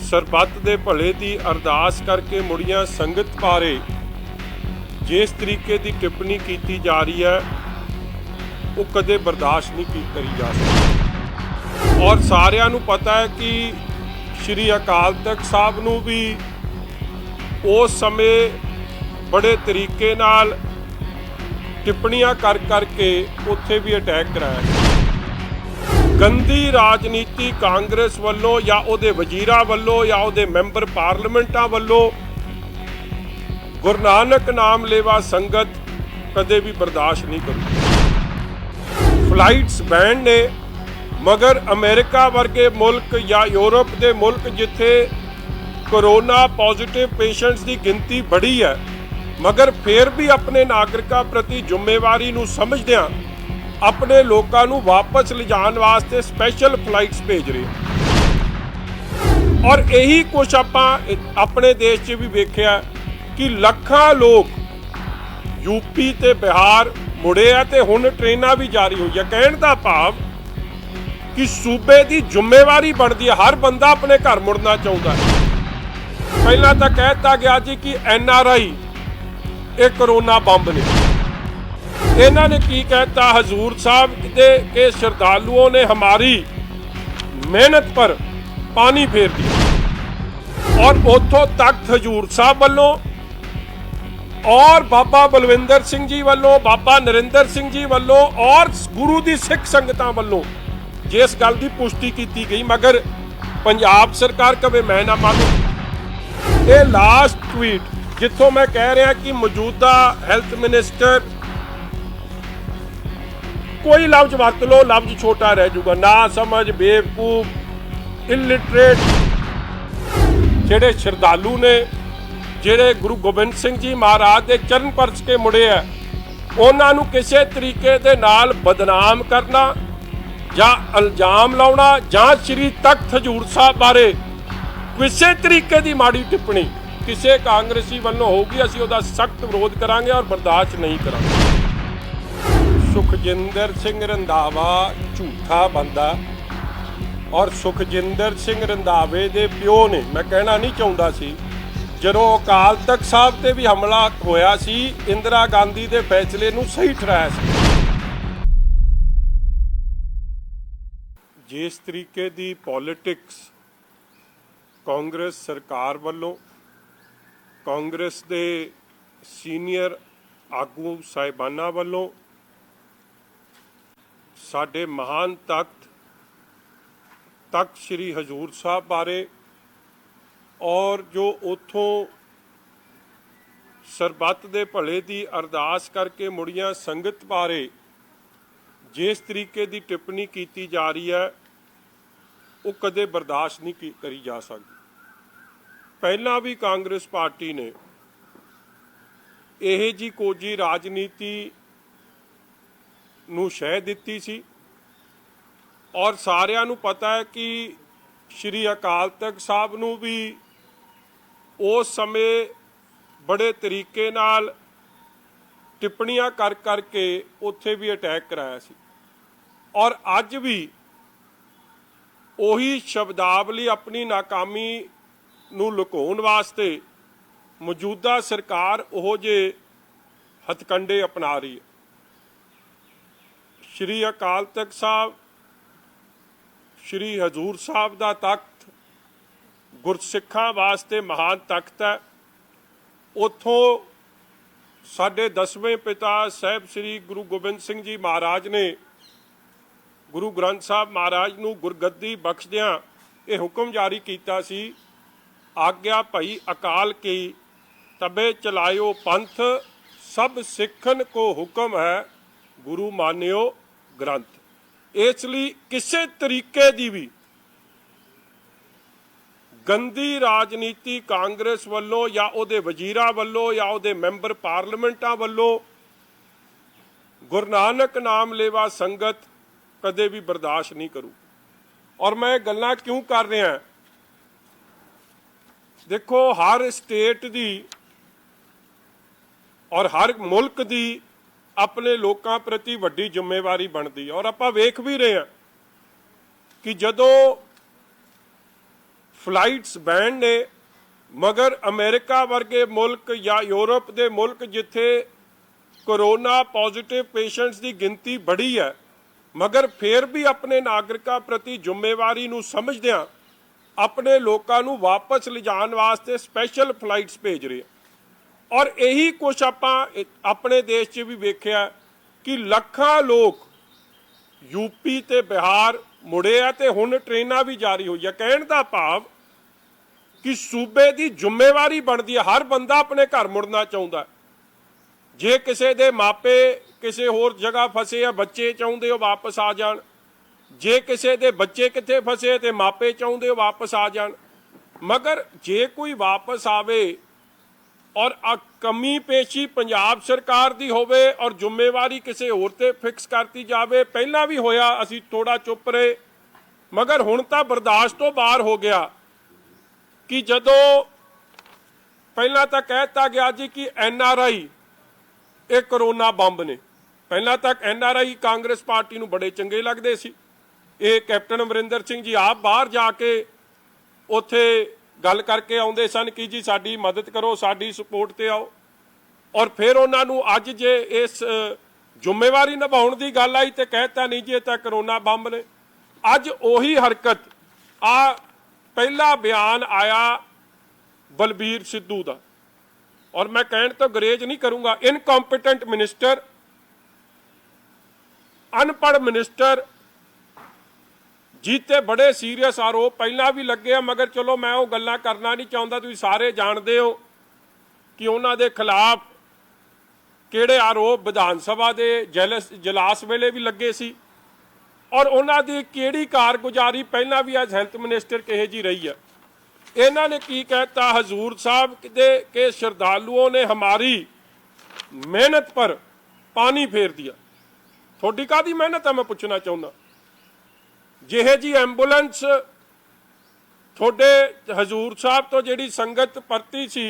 ਸਰਬੱਤ ਦੇ ਭਲੇ ਦੀ ਅਰਦਾਸ ਕਰਕੇ ਮੁੜੀਆਂ ਸੰਗਤ ਬਾਰੇ ਜਿਸ ਤਰੀਕੇ ਦੀ ਟਿੱਪਣੀ ਕੀਤੀ ਜਾ ਰਹੀ ਹੈ ਉਹ ਕਦੇ ਬਰਦਾਸ਼ਤ ਨਹੀਂ ਕਰੀ ਜਾ ਸਕਦੀ। ਔਰ ਸਾਰਿਆਂ ਨੂੰ ਪਤਾ ਹੈ ਕਿ ਸ਼੍ਰੀ ਅਕਾਲ ਤਖਤ ਸਾਹਿਬ ਨੂੰ ਵੀ ਉਸ ਸਮੇਂ ਬੜੇ ਤਰੀਕੇ ਨਾਲ ਟਿੱਪਣੀਆਂ ਕਰਕੇ ਉੱਥੇ ਵੀ ਅਟੈਕ ਕਰਾਇਆ। ਗੰਦੀ ਰਾਜਨੀਤੀ ਕਾਂਗਰਸ ਵੱਲੋਂ ਜਾਂ ਉਹਦੇ ਵਜ਼ੀਰਾਂ ਵੱਲੋਂ ਜਾਂ ਉਹਦੇ ਮੈਂਬਰ ਪਾਰਲੀਮੈਂਟਾਂ ਵੱਲੋਂ ਗੁਰੂ ਨਾਨਕ ਨਾਮ ਲੇਵਾ ਸੰਗਤ ਕਦੇ ਵੀ ਬਰਦਾਸ਼ਤ ਨਹੀਂ ਕਰੂ। ਫਲਾਈਟਸ ਬੈਨ ਨੇ, ਮਗਰ ਅਮਰੀਕਾ ਵਰਗੇ ਮੁਲਕ ਜਾਂ ਯੂਰਪ ਦੇ ਮੁਲਕ ਜਿੱਥੇ ਕੋਰੋਨਾ ਪੋਜ਼ਿਟਿਵ ਪੇਸ਼ੈਂਟਸ ਦੀ ਗਿਣਤੀ ਬੜੀ ਹੈ, ਮਗਰ ਫਿਰ ਵੀ ਆਪਣੇ ਨਾਗਰਿਕਾਂ ਪ੍ਰਤੀ ਜ਼ਿੰਮੇਵਾਰੀ ਨੂੰ ਸਮਝਦਿਆਂ ਆਪਣੇ ਲੋਕਾਂ ਨੂੰ ਵਾਪਸ ਲਿਜਾਣ ਵਾਸਤੇ ਸਪੈਸ਼ਲ ਫਲਾਈਟਸ ਭੇਜ ਰਹੇ। ਔਰ ਇਹੀ ਕੁਝ ਆਪਾਂ ਆਪਣੇ ਦੇਸ਼ 'ਚ ਵੀ ਵੇਖਿਆ ਕਿ ਲੱਖਾਂ ਲੋਕ ਯੂਪੀ ਤੇ ਬਿਹਾਰ ਮੁੜੇ ਆ ਤੇ ਹੁਣ ਟ੍ਰੇਨਾਂ ਵੀ ਜਾਰੀ ਹੋਈਆਂ। ਕਹਿਣ ਦਾ ਭਾਵ ਕਿ ਸੂਬੇ ਦੀ ਜ਼ਿੰਮੇਵਾਰੀ ਬਣਦੀ ਹੈ, ਹਰ ਬੰਦਾ ਆਪਣੇ ਘਰ ਮੁੜਨਾ ਚਾਹੁੰਦਾ ਹੈ। ਪਹਿਲਾਂ ਤਾਂ ਕਹਿ ਦਿੱਤਾ ਗਿਆ ਜੀ ਕਿ NRI ਇਹ ਕਰੋਨਾ ਬੰਬ ਨੇ। ਇਹਨਾਂ ਨੇ ਕੀ कहता, हजूर साहब के श्रद्धालुओं ने हमारी मेहनत पर पानी फेर दिया। और उतों तख्त हजूर साहब वालों और बाबा बलविंदर सिंह जी वालों, बाबा नरिंदर सिंह जी वालों और गुरु दी सिख संगतां वालों जिस गल की पुष्टि की गई, मगर पंजाब सरकार कवे मैं ना मानू। ये लास्ट ट्वीट जिथों मैं कह रहा कि मौजूदा हैल्थ मिनिस्टर कोई लफ्ज वरत लो, लफ्ज छोटा रह जाऊगा, ना समझ, बेवकूफ, इलिटरेट। ਜਿਹੜੇ ਸ਼ਰਧਾਲੂ ਨੇ, ਜਿਹੜੇ ਗੁਰੂ ਗੋਬਿੰਦ ਸਿੰਘ ਜੀ ਮਹਾਰਾਜ ਦੇ ਚਰਨ ਪਰਸ ਕੇ ਮੁੜੇ ਆ, ਉਹਨਾਂ ਨੂੰ ਕਿਸੇ ਤਰੀਕੇ ਦੇ ਨਾਲ ਬਦਨਾਮ ਕਰਨਾ ਜਾਂ ਇਲਜ਼ਾਮ ਲਾਉਣਾ ਜਾਂ ਸ਼੍ਰੀ ਤਖਤ ਹਜ਼ੂਰ ਸਾਹਿਬ ਬਾਰੇ ਕਿਸੇ ਤਰੀਕੇ ਦੀ ਮਾੜੀ ਟਿੱਪਣੀ ਕਿਸੇ ਕਾਂਗਰਸੀ ਵੱਲੋਂ ਹੋਊਗੀ, ਅਸੀਂ ਉਹਦਾ ਸਖਤ ਵਿਰੋਧ ਕਰਾਂਗੇ ਔਰ ਬਰਦਾਸ਼ਤ ਨਹੀਂ ਕਰਾਂਗੇ। ਸੁਖਜਿੰਦਰ ਸਿੰਘ ਰੰਧਾਵਾ ਝੂਠਾ ਬੰਦਾ ਔਰ ਸੁਖਜਿੰਦਰ ਸਿੰਘ ਰੰਧਾਵੇ ਦੇ ਪਿਓ ਨੇ, ਮੈਂ ਕਹਿਣਾ ਨਹੀਂ ਚਾਹੁੰਦਾ ਸੀ, ਜਦੋਂ ਅਕਾਲ ਤਖਤ ਸਾਹਿਬ ਤੇ ਵੀ ਹਮਲਾ ਹੋਇਆ ਸੀ, ਇੰਦਰਾ ਗਾਂਧੀ ਦੇ ਫੈਸਲੇ ਨੂੰ ਸਹੀ ਠਹਿਰਾਇਆ ਸੀ। ਜਿਸ ਤਰੀਕੇ ਦੀ ਪੋਲਿਟਿਕਸ ਕਾਂਗਰਸ ਸਰਕਾਰ ਵੱਲੋਂ, ਕਾਂਗਰਸ ਦੇ ਸੀਨੀਅਰ ਆਗੂ ਸਾਹਿਬਾਨਾਂ ਵੱਲੋਂ ਸਾਡੇ ਮਹਾਨ ਤਖਤ ਸ਼੍ਰੀ ਹਜ਼ੂਰ ਸਾਹਿਬ ਬਾਰੇ ਔਰ ਜੋ ਉੱਥੋਂ ਸਰਬੱਤ ਦੇ ਭਲੇ ਦੀ ਅਰਦਾਸ ਕਰਕੇ ਮੁੜੀਆਂ ਸੰਗਤ ਬਾਰੇ ਜਿਸ ਤਰੀਕੇ ਦੀ ਟਿੱਪਣੀ ਕੀਤੀ ਜਾ ਰਹੀ ਹੈ ਉਹ ਕਦੇ ਬਰਦਾਸ਼ਤ ਨਹੀਂ ਕਰੀ ਜਾ ਸਕਦੀ। ਪਹਿਲਾਂ ਵੀ ਕਾਂਗਰਸ ਪਾਰਟੀ ਨੇ ਇਹ ਜੀ ਕੋਝੀ ਰਾਜਨੀਤੀ ਨੂੰ ਸ਼ਹਿ ਦਿੱਤੀ ਸੀ ਔਰ ਸਾਰਿਆਂ ਨੂੰ ਪਤਾ ਹੈ ਕਿ ਸ਼੍ਰੀ ਅਕਾਲ ਤਖਤ ਸਾਹਿਬ ਨੂੰ ਵੀ ਉਸ ਸਮੇਂ ਬੜੇ ਤਰੀਕੇ ਨਾਲ ਟਿੱਪਣੀਆਂ ਕਰਕੇ ਉੱਥੇ ਵੀ ਅਟੈਕ ਕਰਾਇਆ ਸੀ। ਔਰ ਅੱਜ ਵੀ ਉਹੀ ਸ਼ਬਦਾਵਲੀ ਆਪਣੀ ਨਾਕਾਮੀ ਨੂੰ ਲੁਕਾਉਣ ਵਾਸਤੇ ਮੌਜੂਦਾ ਸਰਕਾਰ ਉਹ ਜਿਹੇ ਹਥਕੰਡੇ ਅਪਣਾ ਰਹੀ ਹੈ। ਸ਼੍ਰੀ ਅਕਾਲ ਤਖਤ ਸਾਹਿਬ, ਸ਼੍ਰੀ ਹਜ਼ੂਰ ਸਾਹਿਬ ਦਾ ਤਖਤ ਗੁਰਸਿੱਖਾਂ ਵਾਸਤੇ ਮਹਾਨ ਤਖਤ ਹੈ। ਉੱਥੋਂ ਸਾਡੇ 10ਵੇਂ ਪਿਤਾ ਸਾਹਿਬ ਸ਼੍ਰੀ ਗੁਰੂ ਗੋਬਿੰਦ ਸਿੰਘ ਜੀ ਮਹਾਰਾਜ ਨੇ ਗੁਰੂ ਗ੍ਰੰਥ ਸਾਹਿਬ ਮਹਾਰਾਜ ਨੂੰ ਗੁਰਗੱਦੀ ਬਖਸ਼ਦਿਆਂ ਇਹ ਹੁਕਮ ਜਾਰੀ ਕੀਤਾ ਸੀ, ਆਗਿਆ ਭਈ ਅਕਾਲ ਕੀ ਤਬੇ ਚਲਾਇਓ ਪੰਥ, ਸਭ ਸਿੱਖਨ ਕੋ ਹੁਕਮ ਹੈ ਗੁਰੂ ਮਾਨਿਓ ਗ੍ਰੰਥ। ਇਸ ਲਈ ਕਿਸੇ ਤਰੀਕੇ ਦੀ ਵੀ ਗੰਦੀ ਰਾਜਨੀਤੀ ਕਾਂਗਰਸ ਵੱਲੋਂ ਜਾਂ ਉਹਦੇ ਵਜ਼ੀਰਾਂ ਵੱਲੋਂ ਜਾਂ ਉਹਦੇ ਮੈਂਬਰ ਪਾਰਲੀਮੈਂਟਾਂ ਵੱਲੋਂ ਗੁਰੂ ਨਾਨਕ ਨਾਮ ਲੇਵਾ ਸੰਗਤ ਕਦੇ ਵੀ ਬਰਦਾਸ਼ਤ ਨਹੀਂ ਕਰੂ। ਔਰ ਮੈਂ ਗੱਲਾਂ ਕਿਉਂ ਕਰ ਰਿਹਾ, ਦੇਖੋ ਹਰ ਸਟੇਟ ਦੀ ਔਰ ਹਰ ਮੁਲਕ ਦੀ ਆਪਣੇ ਲੋਕਾਂ ਪ੍ਰਤੀ ਵੱਡੀ ਜ਼ਿੰਮੇਵਾਰੀ ਬਣਦੀ ਹੈ। ਔਰ ਆਪਾਂ ਵੇਖ ਵੀ ਰਹੇ ਹਾਂ ਕਿ ਜਦੋਂ ਫਲਾਈਟਸ ਬੈਨ ਨੇ, ਮਗਰ ਅਮਰੀਕਾ ਵਰਗੇ ਮੁਲਕ ਜਾਂ ਯੂਰਪ ਦੇ ਮੁਲਕ ਜਿੱਥੇ कोरोना पॉजिटिव पेशेंट्स की गिनती बड़ी है, मगर फिर भी अपने नागरिकों प्रति जिम्मेवारी नूं समझदिआं अपने लोगों नूं वापस लिजाण वास्ते स्पैशल फ्लाइट्स भेज रहे हैं। और यही कुछ आपां अपने देश 'च भी वेखिआ कि ਲੱਖਾਂ लोग यूपी ते बिहार मुड़े आ ते हुण ट्रेनां भी जारी होई आ। कहण दा भाव कि सूबे की जिम्मेवारी बनती है, हर बंदा अपने घर मुड़ना चाहुंदा है। जे किसी दे मापे किसी होर जगह फसे आ, बच्चे चाहुंदे हो वापस आ जाण, जे किसी दे बच्चे कित्थे फसे ते मापे चाहुंदे हो वापस आ जाण। मगर जे कोई वापस आवे और कमी पेशी पंजाब सरकार दी होवे और जिम्मेवारी किसी होर ते फिक्स करती जावे, पहला भी होया असी थोड़ा चुप रहे, मगर हुण तां बर्दाश्त तो बाहर हो गया कि जदों पहला तां कहता गया जी कि NRI ਇਹ ਕਰੋਨਾ ਬੰਬ ਨੇ। ਪਹਿਲਾਂ ਤੱਕ NRI ਕਾਂਗਰਸ ਪਾਰਟੀ ਨੂੰ ਬੜੇ ਚੰਗੇ ਲੱਗਦੇ ਸੀ। ਇਹ ਕੈਪਟਨ ਅਮਰਿੰਦਰ ਸਿੰਘ ਜੀ ਆਪ ਬਾਹਰ ਜਾ ਕੇ ਉੱਥੇ ਗੱਲ ਕਰਕੇ ਆਉਂਦੇ ਸਨ ਕਿ ਜੀ ਸਾਡੀ ਮਦਦ ਕਰੋ, ਸਾਡੀ ਸਪੋਰਟ ਤੇ ਆਓ। ਔਰ ਫਿਰ ਉਹਨਾਂ ਨੂੰ ਅੱਜ ਜੇ ਇਸ ਜ਼ਿੰਮੇਵਾਰੀ ਨਿਭਾਉਣ ਦੀ ਗੱਲ ਆਈ ਤੇ ਕਹਿਤਾ ਨਹੀਂ ਜੀ ਇਹ ਤਾਂ ਕਰੋਨਾ ਬੰਬ ਨੇ। ਅੱਜ ਉਹੀ ਹਰਕਤ ਆ ਪਹਿਲਾ ਬਿਆਨ ਆਇਆ ਬਲਬੀਰ ਸਿੱਧੂ ਦਾ, और मैं कहने तो गुरेज नहीं करूंगा, इनकॉम्पिटेंट मिनिस्टर, अनपढ़ मिनिस्टर, जीते बड़े सीरियस आरोप पहला भी लगे, मगर चलो मैं वो गल्लां करना नहीं चाहता। तुसीं सारे जानते हो कि उन्हां दे खिलाफ किहड़े आरोप विधान सभा के जलास वेले भी लगे सी और उन्हां दी किहड़ी कारगुजारी पहला भी अज हैल्थ मिनिस्टर किहो जी रही है। इन्होंने की कहता, हजूर साहब के श्रद्धालुओं ने हमारी मेहनत पर पानी फेर दिया। थोड़ी कादी मेहनत है मैं पूछना चाहना। जिहे जी एंबूलेंस थोड़े हजूर साहब तो जिहड़ी संगत परती सी,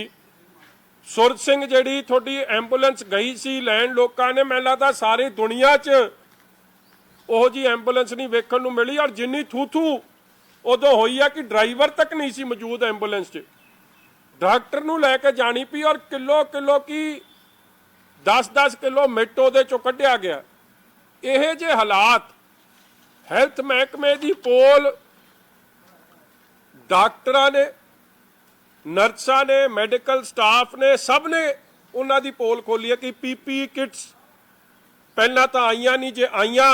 सुर सिंह जिहड़ी थोड़ी एंबूलेंस गई सी लैन लोगों ने, मैं लगता सारी दुनिया च ओह जी एंबूलेंस नहीं वेखण नूं मिली। और जिन्नी थू थू उदों होई है कि ड्राइवर तक नहीं सी मौजूद एंबूलेंस 'च, डॉक्टर नूं लैके जानी पई और किलो किलो की 10-10 किलो मिट उहदे चों कढिया गया। इहे जे हालात हैल्थ महकमे दी पोल डॉक्टरां ने, नर्सां ने, मैडिकल स्टाफ ने, सब ने उन्हां दी पोल खोली है कि PPE किट्स पहलां तां आईयां नहीं, जे आईयां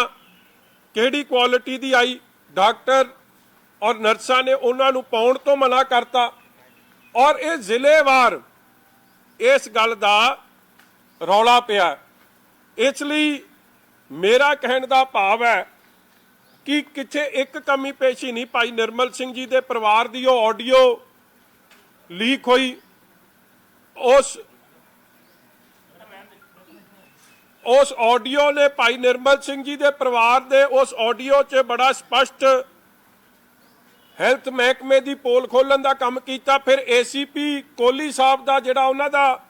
किहड़ी क्वालिटी दी आई। डॉक्टर और नर्सां ने उन्होंने पाउण तो मना करता। और ये जिलेवार इस गल का रौला पिया। इसलिए मेरा कहने का भाव है कि किथे एक कमी पेशी नहीं। भाई निर्मल सिंह जी के परिवार की ऑडियो लीक हुई, उस ऑडियो ने भाई निर्मल सिंह जी के परिवार के उस ऑडियो च बड़ा स्पष्ट हैल्थ महकमे की पोल खोलन का काम किया। फिर ACP कोहली साहब का जिहड़ा उन्हां दा,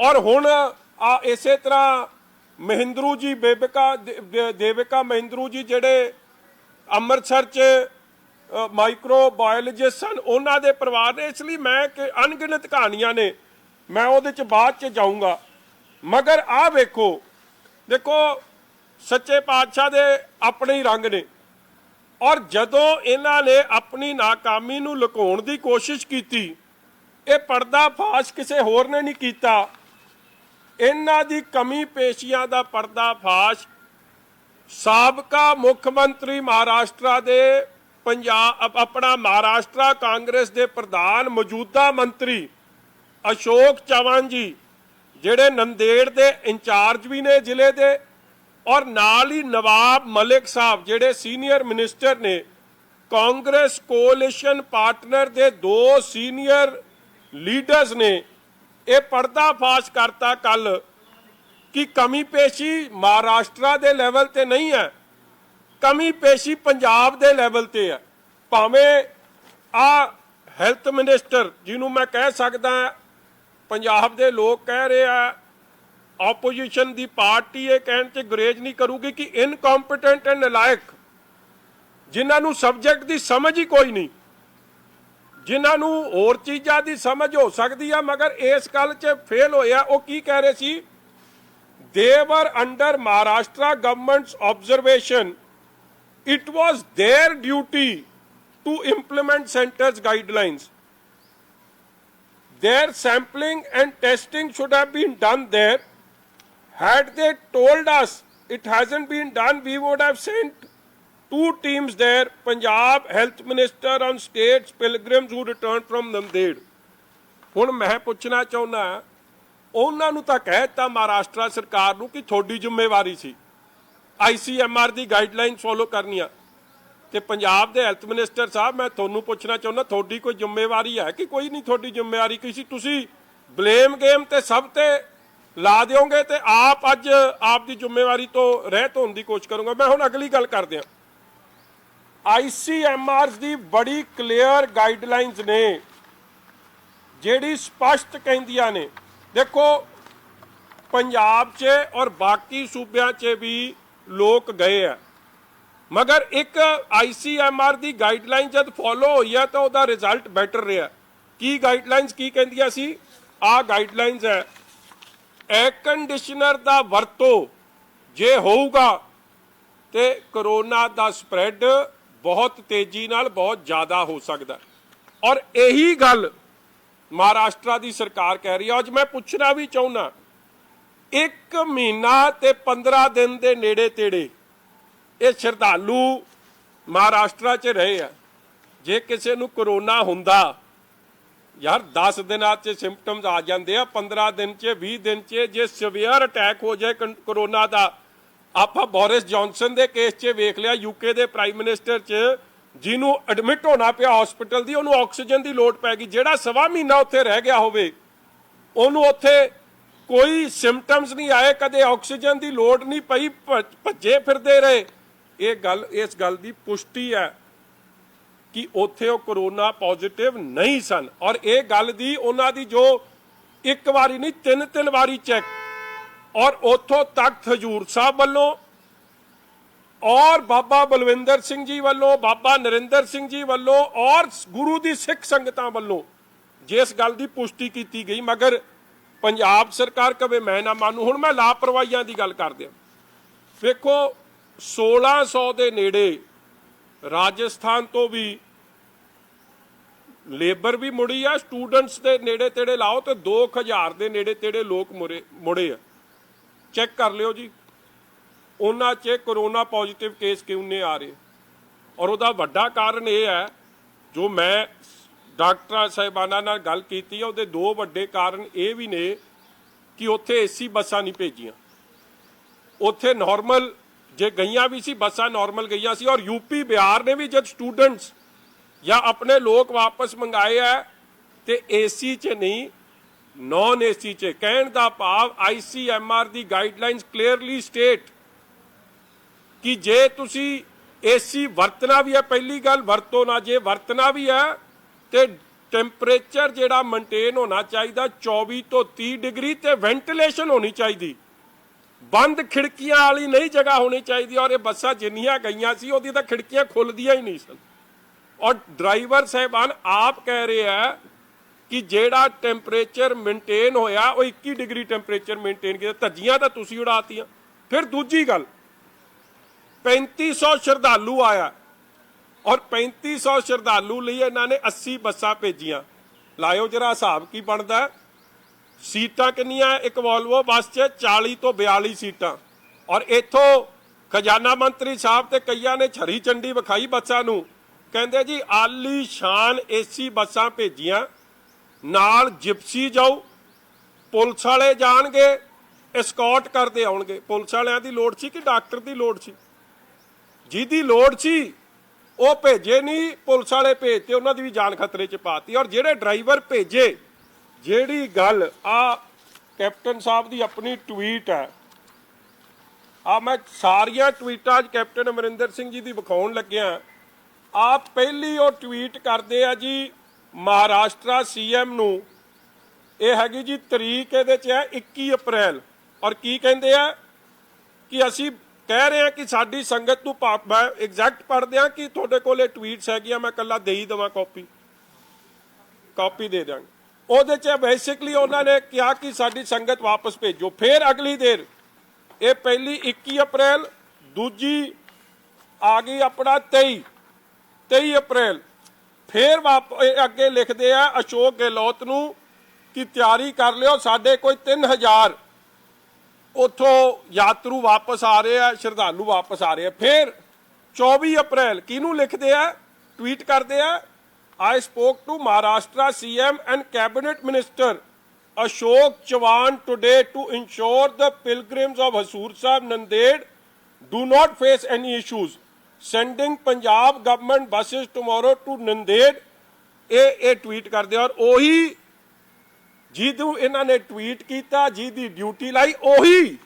और हुण इसे तरह महिंद्रू जी देविका महिंद्रू जी जिहड़े अमृतसर च माइक्रो बायोलॉजिस्ट सन, उन्हां दे परिवार ने। इसलिए मैं कि अनगिनत कहानियां ने, मैं उहदे च बाद च जाऊँगा। मगर आ वेखो, देखो सच्चे पातशाह दे अपने ही रंग ने। और जदों इन्हां ने अपनी नाकामी नूं लुकाउण दी कोशिश की, ये पर्दाफाश किसी होर ने नहीं कीता। इन्हां दी कमी पेशियां दा पर्दाफाश साबका मुख्यमंत्री महाराष्ट्र दे पंजाब अपना महाराष्ट्र कांग्रेस दे प्रधान मौजूदा मंत्री अशोक चौहान जी, जिहड़े नंदेड़ दे इंचार्ज भी ने जिले दे, और नाल ही नवाब मलिक साहब जिहड़े सीनियर मिनिस्टर ने, कांग्रेस कोलिशन पार्टनर दे 2 सीनियर लीडर्स ने यह पर्दाफाश करता कल कि कमी पेशी महाराष्ट्र दे लेवल ते नहीं है, कमी पेशी पंजाब दे लेवल ते है। भावें आ हैल्थ मिनिस्टर जिन्हों मैं कह सकदा पंजाब दे लोग कह रहे हैं, ऑपोजिशन की पार्टी ये कहने से गुरेज नहीं करूगी कि इनकॉम्पिटेंट एंड नलायक, जिन्होंने सब्जेक्ट की समझ ही कोई नहीं, ਜਿਨ੍ਹਾਂ ਨੂੰ ਹੋਰ ਚੀਜ਼ਾਂ ਦੀ ਸਮਝ ਹੋ ਸਕਦੀ ਆ ਮਗਰ ਇਸ ਗੱਲ 'ਚ ਫੇਲ ਹੋਇਆ। ਉਹ ਕੀ ਕਹਿ ਰਹੇ ਸੀ? they were under Maharashtra government's observation. It was their duty to implement center's guidelines. Their sampling and testing should have been done there. Had they told us it hasn't been done, we would have sent 2 teams there. Punjab health minister on states pilgrims who returned from Nanded. ਹੁਣ ਮੈਂ ਪੁੱਛਣਾ ਚਾਹੁੰਦਾ, ਉਹਨਾਂ ਨੂੰ ਤਾਂ ਕਹਿ ਦਿੱਤਾ ਮਹਾਰਾਸ਼ਟਰ ਸਰਕਾਰ ਨੂੰ ਕਿ ਤੁਹਾਡੀ ਜ਼ਿੰਮੇਵਾਰੀ ਸੀ ICMR ਦੀ ਗਾਈਡਲਾਈਨ ਫੋਲੋ ਕਰਨੀਆਂ, ਤੇ ਪੰਜਾਬ ਦੇ ਹੈਲਥ ਮਿਨਿਸਟਰ ਸਾਹਿਬ ਮੈਂ ਤੁਹਾਨੂੰ ਪੁੱਛਣਾ ਚਾਹੁੰਦਾ, ਤੁਹਾਡੀ ਕੋਈ ਜ਼ਿੰਮੇਵਾਰੀ ਹੈ ਕਿ ਕੋਈ ਨਹੀਂ? ਤੁਹਾਡੀ ਜ਼ਿੰਮੇਵਾਰੀ ਕੀ ਸੀ? ਤੁਸੀਂ ਬਲੇਮ ਗੇਮ ਤੇ ਸਭ ਤੇ ਲਾ ਦਿਓਗੇ ਤੇ ਆਪ ਅੱਜ ਆਪ ਦੀ ਜ਼ਿੰਮੇਵਾਰੀ ਤੋਂ ਰਹਿਤ ਹੋਣ ਦੀ ਕੋਸ਼ਿਸ਼ ਕਰੂੰਗਾ। ਮੈਂ ਹੁਣ ਅਗਲੀ ਗੱਲ ਕਰਦੇ ਹਾਂ। ICMR ਦੀ ਬੜੀ ਕਲੀਅਰ ਗਾਈਡਲਾਈਨਸ ਨੇ ਜਿਹੜੀ ਸਪਸ਼ਟ ਕਹਿੰਦੀਆਂ ਨੇ। ਦੇਖੋ ਪੰਜਾਬ 'ਚ ਔਰ ਬਾਕੀ ਸੂਬਿਆਂ 'ਚ ਵੀ ਲੋਕ ਗਏ ਆ, ਮਗਰ ਇੱਕ ICMR ਦੀ ਗਾਈਡਲਾਈਨ ਜਦ ਫੋਲੋ ਹੋਈ ਹੈ ਤਾਂ ਉਹਦਾ ਰਿਜ਼ਲਟ ਬੈਟਰ ਰਿਹਾ। ਕੀ ਗਾਈਡਲਾਈਨਸ ਕੀ ਕਹਿੰਦੀਆਂ ਸੀ? ਆਹ ਗਾਈਡਲਾਈਨਸ ਹੈ, 에ਅਰ ਕੰਡੀਸ਼ਨਰ ਦਾ ਵਰਤੋ ਜੇ ਹੋਊਗਾ ਤੇ ਕਰੋਨਾ ਦਾ ਸਪਰੈਡ ਬਹੁਤ ਤੇਜ਼ੀ ਨਾਲ ਬਹੁਤ ਜ਼ਿਆਦਾ ਹੋ ਸਕਦਾ। ਔਰ ਇਹੀ ਗੱਲ ਮਹਾਰਾਸ਼ਟਰ ਦੀ ਸਰਕਾਰ ਕਹਿ ਰਹੀ ਹੈ। ਅੱਜ ਮੈਂ ਪੁੱਛਣਾ ਵੀ ਚਾਹੁੰਦਾ, 1 ਮਹੀਨਾ ਤੇ 15 ਦਿਨ ਦੇ ਨੇੜੇ ਤੇੜੇ ਇਹ ਸ਼ਰਧਾਲੂ ਮਹਾਰਾਸ਼ਟਰ 'ਚ ਰਹੇ ਆ। ਜੇ ਕਿਸੇ ਨੂੰ ਕਰੋਨਾ ਹੁੰਦਾ ਯਾਰ 10 ਦਿਨਾਂ 'ਚ ਸਿੰਪਟਮਸ ਆ ਜਾਂਦੇ ਆ, 15 ਦਿਨ 'ਚ 20 ਦਿਨ 'ਚ ਜੇ ਸੀਵੀਅਰ ਅਟੈਕ ਹੋ ਜਾਏ ਕਰੋਨਾ ਦਾ। ਆਪਾਂ ਬੋਰਿਸ ਜੌਨਸਨ ਦੇ ਕੇਸ 'ਚ ਵੇਖ ਲਿਆ, UK ਦੇ ਪ੍ਰਾਈਮ ਮਿਨਿਸਟਰ 'ਚ ਜਿਹਨੂੰ ਐਡਮਿਟ ਹੋਣਾ ਪਿਆ ਹਸਪੀਟਲ ਦੀ, ਉਹਨੂੰ ਆਕਸੀਜਨ ਦੀ ਲੋੜ ਪੈ ਗਈ। ਜਿਹੜਾ 1.25 ਮਹੀਨਾ ਉੱਥੇ ਰਹਿ ਗਿਆ ਹੋਵੇ ਉਹਨੂੰ ਉੱਥੇ ਕੋਈ ਸਿੰਪਟਮਸ ਨਹੀਂ ਆਏ, ਕਦੇ ਆਕਸੀਜਨ ਦੀ ਲੋੜ ਨਹੀਂ ਪਈ, ਭੱਜੇ ਫਿਰਦੇ ਰਹੇ। ਇਸ ਗੱਲ ਦੀ ਪੁਸ਼ਟੀ ਹੈ ਕਿ ਉੱਥੇ ਉਹ ਕਰੋਨਾ ਪੋਜ਼ਿਟਿਵ ਨਹੀਂ ਸਨ। ਔਰ ਇਹ ਗੱਲ ਦੀ ਉਹਨਾਂ ਦੀ ਜੋ ਇੱਕ ਵਾਰੀ ਨਹੀਂ 3 ਵਾਰੀ ਚੈੱਕ, ਔਰ ਉੱਥੋਂ ਤਖਤ ਹਜ਼ੂਰ ਸਾਹਿਬ ਵੱਲੋਂ ਔਰ ਬਾਬਾ ਬਲਵਿੰਦਰ ਸਿੰਘ ਜੀ ਵੱਲੋਂ, ਬਾਬਾ ਨਰਿੰਦਰ ਸਿੰਘ ਜੀ ਵੱਲੋਂ ਔਰ ਗੁਰੂ ਦੀ ਸਿੱਖ ਸੰਗਤਾਂ ਵੱਲੋਂ ਜਿਸ ਗੱਲ ਦੀ ਪੁਸ਼ਟੀ ਕੀਤੀ ਗਈ, ਮਗਰ ਪੰਜਾਬ ਸਰਕਾਰ ਕਵੇ ਮੈਂ ਨਾ ਮੰਨੂ। ਹੁਣ ਮੈਂ ਲਾਪਰਵਾਹੀਆਂ ਦੀ ਗੱਲ ਕਰਦੇ ਹਾਂ। ਵੇਖੋ 1600 ਦੇ ਨੇੜੇ ਰਾਜਸਥਾਨ ਤੋਂ ਵੀ ਲੇਬਰ ਵੀ ਮੁੜੀ ਆ, ਸਟੂਡੈਂਟਸ ਦੇ ਨੇੜੇ ਤੇੜੇ ਲਾਓ ਤੇ 2000 ਦੇ ਨੇੜੇ ਤੇੜੇ ਲੋਕ ਮੁੜੇ ਆ। ਚੈੱਕ ਕਰ ਲਿਓ ਜੀ, ਉਹਨਾਂ 'ਚ ਕਰੋਨਾ ਪੋਜ਼ਿਟਿਵ ਕੇਸ ਕਿਉਂ ਨਹੀਂ ਆ ਰਹੇ। ਔਰ ਉਹਦਾ ਵੱਡਾ ਕਾਰਨ ਇਹ ਹੈ, ਜੋ ਮੈਂ ਡਾਕਟਰਾਂ ਸਾਹਿਬਾਨਾਂ ਨਾਲ ਗੱਲ ਕੀਤੀ ਹੈ, ਉਹਦੇ 2 ਵੱਡੇ ਕਾਰਨ ਇਹ ਵੀ ਨੇ ਕਿ ਉੱਥੇ AC ਬੱਸਾਂ ਨਹੀਂ ਭੇਜੀਆਂ। ਉੱਥੇ ਨਾਰਮਲ ਜੇ ਗਈਆਂ ਵੀ ਸੀ ਬੱਸਾਂ ਨਾਰਮਲ ਗਈਆਂ ਸੀ। ਔਰ UP ਬਿਹਾਰ ਨੇ ਵੀ ਜਦ ਸਟੂਡੈਂਟਸ ਜਾਂ ਆਪਣੇ ਲੋਕ ਵਾਪਸ ਮੰਗਾਏ ਆ ਤੇ AC 'ਚ ਨਹੀਂ ਨੌਨ AC 'ਚ। ਕਹਿਣ ਦਾ ਭਾਵ ICMR ਦੀ ਗਾਈਡਲਾਈਨਸ ਕਲੀਅਰਲੀ ਸਟੇਟ ਕਿ ਜੇ ਤੁਸੀਂ AC ਵਰਤਣਾ ਵੀ ਹੈ, ਪਹਿਲੀ ਗੱਲ ਵਰਤੋ ਨਾ, ਜੇ ਵਰਤਣਾ ਵੀ ਹੈ ਤੇ ਟੈਂਪਰੇਚਰ ਜਿਹੜਾ ਮੇਨਟੇਨ ਹੋਣਾ ਚਾਹੀਦਾ 24 ਤੋਂ 30 ਡਿਗਰੀ ਤੇ ਵੈਂਟੀਲੇਸ਼ਨ ਹੋਣੀ ਚਾਹੀਦੀ, ਬੰਦ ਖਿੜਕੀਆਂ ਵਾਲੀ ਨਹੀਂ ਜਗ੍ਹਾ ਹੋਣੀ ਚਾਹੀਦੀ। ਔਰ ਇਹ ਬੱਸਾਂ ਜਿੰਨੀਆਂ ਗਈਆਂ ਸੀ ਉਹਦੀ ਤਾਂ ਖਿੜਕੀਆਂ ਖੁੱਲਦੀਆਂ ਹੀ ਨਹੀਂ ਸਨ। ਔਰ ਡਰਾਈਵਰ ਸਾਹਿਬਾਨ ਆਪ ਕਹਿ ਰਹੇ ਆ ਕਿ ਜਿਹੜਾ ਟੈਂਪਰੇਚਰ ਮੇਨਟੇਨ ਹੋਇਆ ਉਹ 21 ਡਿਗਰੀ ਟੈਂਪਰੇਚਰ ਮੇਨਟੇਨ ਕੀਤਾ। ਧੱਜੀਆਂ ਤਾਂ ਤੁਸੀਂ ਉਡਾਤੀਆਂ। ਫਿਰ ਦੂਜੀ ਗੱਲ, 3500 ਸ਼ਰਧਾਲੂ ਆਇਆ ਔਰ 3500 ਸ਼ਰਧਾਲੂ ਲਈ ਇਹਨਾਂ ਨੇ 80 ਬੱਸਾਂ ਭੇਜੀਆਂ। ਲਾਇਓ ਜਰਾ ਹਿਸਾਬ ਕੀ ਬਣਦਾ। ਸੀਟਾਂ ਕਿੰਨੀਆਂ? ਇੱਕ ਵੋਲਵੋ ਬੱਸ 'ਚ 40 ਤੋਂ 42 ਸੀਟਾਂ। ਔਰ ਇੱਥੋਂ ਖਜ਼ਾਨਾ ਮੰਤਰੀ ਸਾਹਿਬ ਤੇ ਕਈਆਂ ਨੇ ਛਰੀ ਚੰਡੀ ਵਿਖਾਈ ਬੱਸਾਂ ਨੂੰ, ਕਹਿੰਦੇ ਜੀ ਆਲੀ ਸ਼ਾਨ AC ਬੱਸਾਂ ਭੇਜੀਆਂ, ਨਾਲ ਜਿਪਸੀ ਜਾਊ, ਪੁਲਿਸ ਵਾਲੇ ਜਾਣਗੇ, ਐਸਕੌਰਟ ਕਰਦੇ ਆਉਣਗੇ। ਪੁਲਿਸ ਵਾਲਿਆਂ ਦੀ ਲੋੜ ਸੀ ਕਿ ਡਾਕਟਰ ਦੀ ਲੋੜ ਸੀ? ਜਿਹਦੀ ਲੋੜ ਸੀ ਉਹ ਭੇਜੇ ਨਹੀਂ, ਪੁਲਿਸ ਵਾਲੇ ਭੇਜਤੇ, ਉਹਨਾਂ ਦੀ ਵੀ ਜਾਨ ਖਤਰੇ 'ਚ ਪਾਤੀ। ਔਰ ਜਿਹੜੇ ਡਰਾਈਵਰ ਭੇਜੇ, ਜਿਹੜੀ ਗੱਲ ਆ ਕੈਪਟਨ ਸਾਹਿਬ ਦੀ ਆਪਣੀ ਟਵੀਟ ਹੈ, ਆ ਮੈਂ ਸਾਰੀਆਂ ਟਵੀਟਾਂ 'ਚ ਕੈਪਟਨ ਅਮਰਿੰਦਰ ਸਿੰਘ ਜੀ ਦੀ ਵਿਖਾਉਣ ਲੱਗਿਆ। ਆ ਪਹਿਲੀ ਉਹ ਟਵੀਟ ਕਰਦੇ ਆ ਜੀ ਮਹਾਰਾਸ਼ਟਰ CM ਨੂੰ, ਇਹ ਹੈਗੀ ਜੀ ਤਰੀਕ ਇਹਦੇ 'ਚ ਹੈ 21 ਅਪ੍ਰੈਲ। ਔਰ ਕੀ ਕਹਿੰਦੇ ਆ ਕਿ ਅਸੀਂ ਕਹਿ ਰਹੇ ਹਾਂ ਕਿ ਸਾਡੀ ਸੰਗਤ ਨੂੰ, ਮੈਂ ਐਗਜ਼ੈਕਟ ਪੜ੍ਹਦੇ ਹਾਂ ਕਿ ਤੁਹਾਡੇ ਕੋਲ ਇਹ ਟਵੀਟਸ ਹੈਗੀਆਂ, ਮੈਂ ਇਕੱਲਾ ਦੇ ਹੀ ਦੇਵਾਂ ਕਾਪੀ। ਕਾਪੀ ਦੇ ਦਿਆਂਗੇ। ਉਹਦੇ 'ਚ ਬੇਸਿਕਲੀ ਉਹਨਾਂ ਨੇ ਕਿਹਾ ਕਿ ਸਾਡੀ ਸੰਗਤ ਵਾਪਸ ਭੇਜੋ। ਫਿਰ ਅਗਲੀ ਦੇਰ ਇਹ ਪਹਿਲੀ 21 ਅਪ੍ਰੈਲ, ਦੂਜੀ ਆ ਗਈ ਆਪਣਾ 23 ਅਪ੍ਰੈਲ। ਫਿਰ ਅੱਗੇ ਲਿਖਦੇ ਆ ਅਸ਼ੋਕ ਗਹਿਲੋਤ ਨੂੰ ਕਿ ਤਿਆਰੀ ਕਰ ਲਿਓ, ਸਾਡੇ ਕੋਈ 3000 ਉੱਥੋਂ ਯਾਤਰੂ ਵਾਪਸ ਆ ਰਹੇ ਆ, ਸ਼ਰਧਾਲੂ ਵਾਪਸ ਆ ਰਹੇ ਆ। ਫਿਰ 24 ਅਪ੍ਰੈਲ ਕਿਹਨੂੰ ਲਿਖਦੇ ਆ, ਟਵੀਟ ਕਰਦੇ ਆ, I spoke to Maharashtra CM and Cabinet Minister Ashok Chavan today to ensure the pilgrims of Hazur Sahib Nanded do not face any issues. Sending Punjab government buses tomorrow to Nanded। ਇਹ tweet ਕਰਦੇ ਔਰ ਉਹੀ ਜਿਹਨੂੰ ਇਹਨਾਂ ਨੇ tweet ਕੀਤਾ, ਜਿਹਦੀ duty ਲਾਈ, ਉਹੀ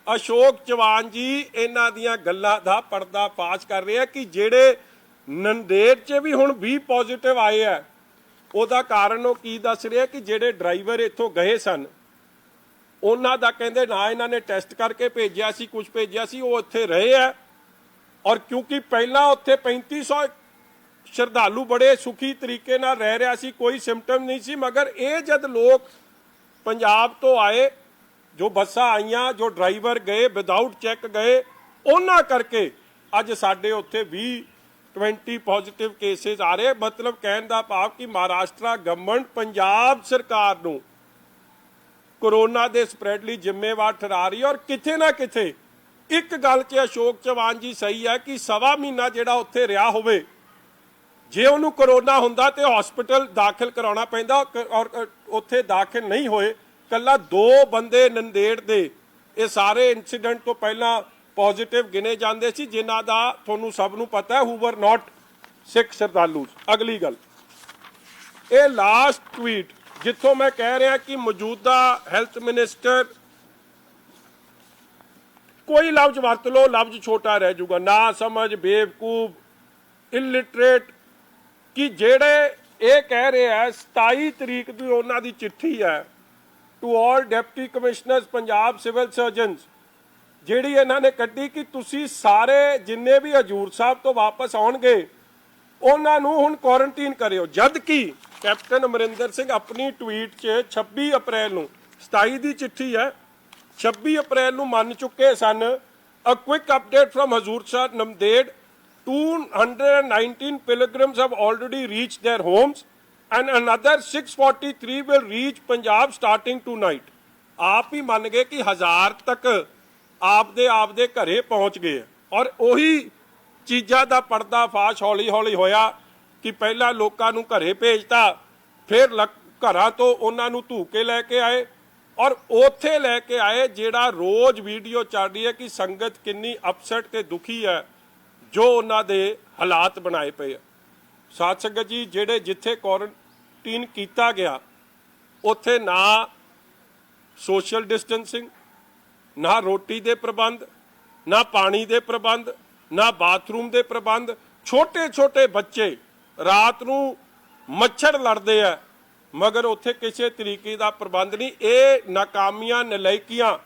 ਅਸ਼ੋਕ ਚੌਹਾਨ ਜੀ ਇਹਨਾਂ ਦੀਆਂ ਗੱਲਾਂ ਦਾ ਪਰਦਾ ਫਾਸ਼ ਕਰ ਰਹੇ ਆ ਕਿ ਜਿਹੜੇ ਨੰਦੇੜ 'ਚ ਵੀ ਹੁਣ 20 ਪੋਜ਼ਿਟਿਵ ਆਏ ਆ। ਉਹਦਾ ਕਾਰਨ ਉਹ ਕੀ ਦੱਸ ਰਿਹਾ ਕਿ ਜਿਹੜੇ ਡਰਾਈਵਰ ਇੱਥੋਂ ਗਏ ਸਨ ਉਹਨਾਂ ਦਾ ਕਹਿੰਦੇ ਨਾ ਇਹਨਾਂ ਨੇ ਟੈਸਟ ਕਰਕੇ ਭੇਜਿਆ ਸੀ, ਕੁਝ ਭੇਜਿਆ ਸੀ, ਉਹ ਉੱਥੇ ਰਹੇ ਆ। ਔਰ ਕਿਉਂਕਿ ਪਹਿਲਾਂ ਉੱਥੇ 3500 ਸ਼ਰਧਾਲੂ ਬੜੇ ਸੁਖੀ ਤਰੀਕੇ ਨਾਲ ਰਹਿ ਰਿਹਾ ਸੀ, ਕੋਈ ਸਿੰਪਟਮ ਨਹੀਂ ਸੀ। ਮਗਰ ਇਹ ਜਦ ਲੋਕ ਪੰਜਾਬ ਤੋਂ ਆਏ, ਜੋ ਬੱਸਾਂ ਆਈਆਂ, ਜੋ ਡਰਾਈਵਰ ਗਏ ਵਿਦਆਊਟ ਚੈੱਕ ਗਏ, ਉਹਨਾਂ ਕਰਕੇ ਅੱਜ ਸਾਡੇ ਉੱਥੇ 20 ਪੋਜ਼ਿਟਿਵ ਕੇਸਿਸ ਆ ਰਹੇ। ਮਤਲਬ ਕਹਿਣ ਦਾ ਭਾਵ ਕਿ ਮਹਾਰਾਸ਼ਟਰ ਗਵਰਨਮੈਂਟ ਪੰਜਾਬ ਸਰਕਾਰ ਨੂੰ ਕੋਰੋਨਾ ਦੇ ਸਪਰੈਡ ਲਈ ਜ਼ਿੰਮੇਵਾਰ ਠਹਿਰਾ ਰਹੀ ਹੈ। ਔਰ ਕਿਤੇ ਨਾ ਕਿਤੇ ਇੱਕ ਗੱਲ 'ਚ ਅਸ਼ੋਕ ਚੌਹਾਨ ਜੀ ਸਹੀ ਹੈ ਕਿ ਸਵਾ ਮਹੀਨਾ ਜਿਹੜਾ ਉੱਥੇ ਰਿਹਾ ਹੋਵੇ, ਜੇ ਉਹਨੂੰ ਕੋਰੋਨਾ ਹੁੰਦਾ ਤੇ ਹਸਪੀਟਲ ਦਾਖਲ ਕਰਾਉਣਾ ਪੈਂਦਾ, ਔਰ ਉੱਥੇ ਦਾਖਲ ਨਹੀਂ ਹੋਏ। ਕੱਲਾ 2 ਬੰਦੇ ਨੰਦੇੜ ਦੇ ਇਹ ਸਾਰੇ ਇਨਸੀਡੈਂਟ ਤੋਂ ਪਹਿਲਾਂ ਪੋਜ਼ਿਟਿਵ ਗਿਣੇ ਜਾਂਦੇ ਸੀ, ਜਿਨ੍ਹਾਂ ਦਾ ਤੁਹਾਨੂੰ ਸਭ ਨੂੰ ਪਤਾ ਹੈ ਹੂ ਵਰ ਨਾਟ ਸਿੱਖ ਸ਼ਰਧਾਲੂ। ਅਗਲੀ ਗੱਲ, ਇਹ ਲਾਸਟ ਟਵੀਟ ਜਿੱਥੋਂ ਮੈਂ ਕਹਿ ਰਿਹਾ ਕਿ ਮੌਜੂਦਾ ਹੈਲਥ ਮਿਨਿਸਟਰ, ਕੋਈ ਲਫ਼ਜ਼ ਵਰਤ ਲਓ, ਲਫ਼ਜ਼ ਛੋਟਾ ਰਹਿ ਜਾਊਗਾ, ਨਾ ਸਮਝ, ਬੇਵਕੂਫ, ਇਲਿਟਰੇਟ, ਕਿ ਜਿਹੜੇ ਇਹ ਕਹਿ ਰਹੇ ਆ 27 ਤਰੀਕ ਦੀ ਉਹਨਾਂ ਦੀ ਚਿੱਠੀ ਹੈ to all deputy commissioners Punjab civil surgeons, ਜਿਹੜੀ ਇਹਨਾਂ ਨੇ ਕੱਢੀ ਕਿ ਤੁਸੀਂ ਸਾਰੇ ਜਿੰਨੇ ਵੀ ਹਜੂਰ ਸਾਹਿਬ ਤੋਂ ਵਾਪਸ ਆਉਣਗੇ ਉਹਨਾਂ ਨੂੰ ਹੁਣ ਕੁਆਰੰਟੀਨ ਕਰਿਓ। ਜਦ ਕਿ ਕੈਪਟਨ ਅਮਰਿੰਦਰ ਸਿੰਘ ਆਪਣੀ ਟਵੀਟ 'ਚ 26 ਅਪ੍ਰੈਲ ਨੂੰ, 27 ਦੀ ਚਿੱਠੀ ਹੈ, 26 ਅਪ੍ਰੈਲ ਨੂੰ ਮੰਨ ਚੁੱਕੇ ਸਨ। ਅ quick update firm Hazur Sahib Nanded, 219 pilgrims have already reached their homes and another 643 will reach Punjab starting tonight। ਆਪ ਹੀ ਮੰਨ ਗਏ ਕਿ 1000 ਤੱਕ ਆਪਦੇ ਘਰੇ ਪਹੁੰਚ ਗਏ। ਔਰ ਉਹੀ ਚੀਜ਼ਾਂ ਦਾ ਪਰਦਾ ਫਾਸ਼ ਹੌਲੀ ਹੌਲੀ ਹੋਇਆ ਕਿ ਪਹਿਲਾਂ ਲੋਕਾਂ ਨੂੰ ਘਰੇ ਭੇਜਤਾ, ਫਿਰ ਘਰਾਂ ਤੋਂ ਉਹਨਾਂ ਨੂੰ ਧੂ ਕੇ ਲੈ ਕੇ ਆਏ, ਔਰ ਉੱਥੇ ਲੈ ਕੇ ਆਏ ਜਿਹੜਾ ਰੋਜ਼ ਵੀਡੀਓ ਚੱਲ ਰਹੀ ਹੈ ਕਿ ਸੰਗਤ ਕਿੰਨੀ ਅਪਸੈਟ ਤੇ ਦੁਖੀ ਹੈ ਜੋ ਉਹਨਾਂ ਦੇ ਹਾਲਾਤ ਬਣਾਏ ਪਏ ਆ। ਸਾਧ ਸੰਗਤ ਜੀ, ਜਿਹੜੇ ਜਿੱਥੇ ਕੁਆਰੰਟੀਨ ਕੀਤਾ ਗਿਆ ਉੱਥੇ ਨਾ ਸੋਸ਼ਲ ਡਿਸਟੈਂਸਿੰਗ, ਨਾ ਰੋਟੀ ਦੇ ਪ੍ਰਬੰਧ, ਨਾ ਪਾਣੀ ਦੇ ਪ੍ਰਬੰਧ, ਨਾ ਬਾਥਰੂਮ ਦੇ ਪ੍ਰਬੰਧ। ਛੋਟੇ ਛੋਟੇ ਬੱਚੇ ਰਾਤ ਨੂੰ ਮੱਛਰ ਲੜਦੇ ਆ, ਮਗਰ ਉੱਥੇ ਕਿਸੇ ਤਰੀਕੇ ਦਾ ਪ੍ਰਬੰਧ ਨਹੀਂ। ਇਹ ਨਾਕਾਮੀਆਂ, ਨਲਾਇਕੀਆਂ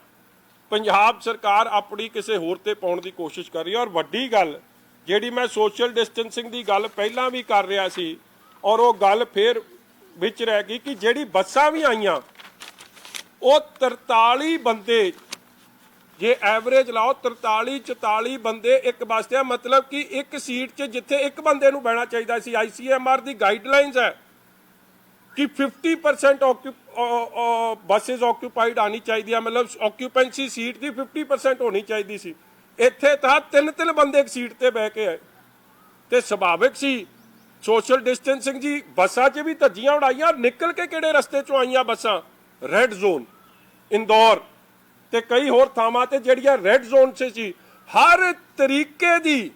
ਪੰਜਾਬ ਸਰਕਾਰ ਆਪਣੀ ਕਿਸੇ ਹੋਰ ਤੇ ਪਾਉਣ ਦੀ ਕੋਸ਼ਿਸ਼ ਕਰ ਰਹੀ ਹੈ। ਔਰ ਵੱਡੀ ਗੱਲ ਜਿਹੜੀ ਮੈਂ ਸੋਸ਼ਲ ਡਿਸਟੈਂਸਿੰਗ ਦੀ ਗੱਲ ਪਹਿਲਾਂ ਵੀ ਕਰ ਰਿਹਾ ਸੀ, ਔਰ ਉਹ ਗੱਲ ਫਿਰ ਵਿੱਚ ਰਹਿ ਗਈ ਕਿ ਜਿਹੜੀ ਬੱਸਾਂ ਵੀ ਆਈਆਂ ਉਹ 43 ਬੰਦੇ, ਜੇ ਐਵਰੇਜ ਲਾਓ 43-44 ਬੰਦੇ ਇੱਕ ਬੱਸ ਤੇ, ਮਤਲਬ ਕਿ ਇੱਕ ਸੀਟ 'ਚ ਜਿੱਥੇ ਇੱਕ ਬੰਦੇ ਨੂੰ ਬਹਿਣਾ ਚਾਹੀਦਾ ਸੀ, ICMR ਦੀ ਗਾਈਡਲਾਈਨਸ ਹੈ ਕਿ 50% ਬੱਸਿਸ ਆਕਿਊਪਾਈਡ ਆਣੀ ਚਾਹੀਦੀ ਹੈ, ਮਤਲਬ ਆਕਿਊਪੈਂਸੀ ਸੀਟ ਦੀ 50% ਹੋਣੀ ਚਾਹੀਦੀ ਸੀ। ਇੱਥੇ ਤਾਂ 3 ਬੰਦੇ ਇੱਕ ਸੀਟ ਤੇ ਬਹਿ ਕੇ ਆਏ ਤੇ ਸੁਭਾਵਿਕ ਸੀ ਸੋਸ਼ਲ ਡਿਸਟੈਂਸਿੰਗ ਜੀ। ਬੱਸਾਂ 'ਚ ਵੀ ਧੱਜੀਆਂ ਉਡਾਈਆਂ, ਨਿਕਲ ਕੇ ਕਿਹੜੇ ਰਸਤੇ 'ਚੋਂ ਆਈਆਂ ਬੱਸਾਂ, ਰੈੱਡ ਜ਼ੋਨ, ਇੰਦੌਰ ਤੇ ਕਈ ਹੋਰ ਥਾਵਾਂ ਤੇ ਜਿਹੜੀਆਂ ਰੈੱਡ ਜ਼ੋਨ 'ਚ ਸੀ। ਹਰ ਤਰੀਕੇ ਦੀ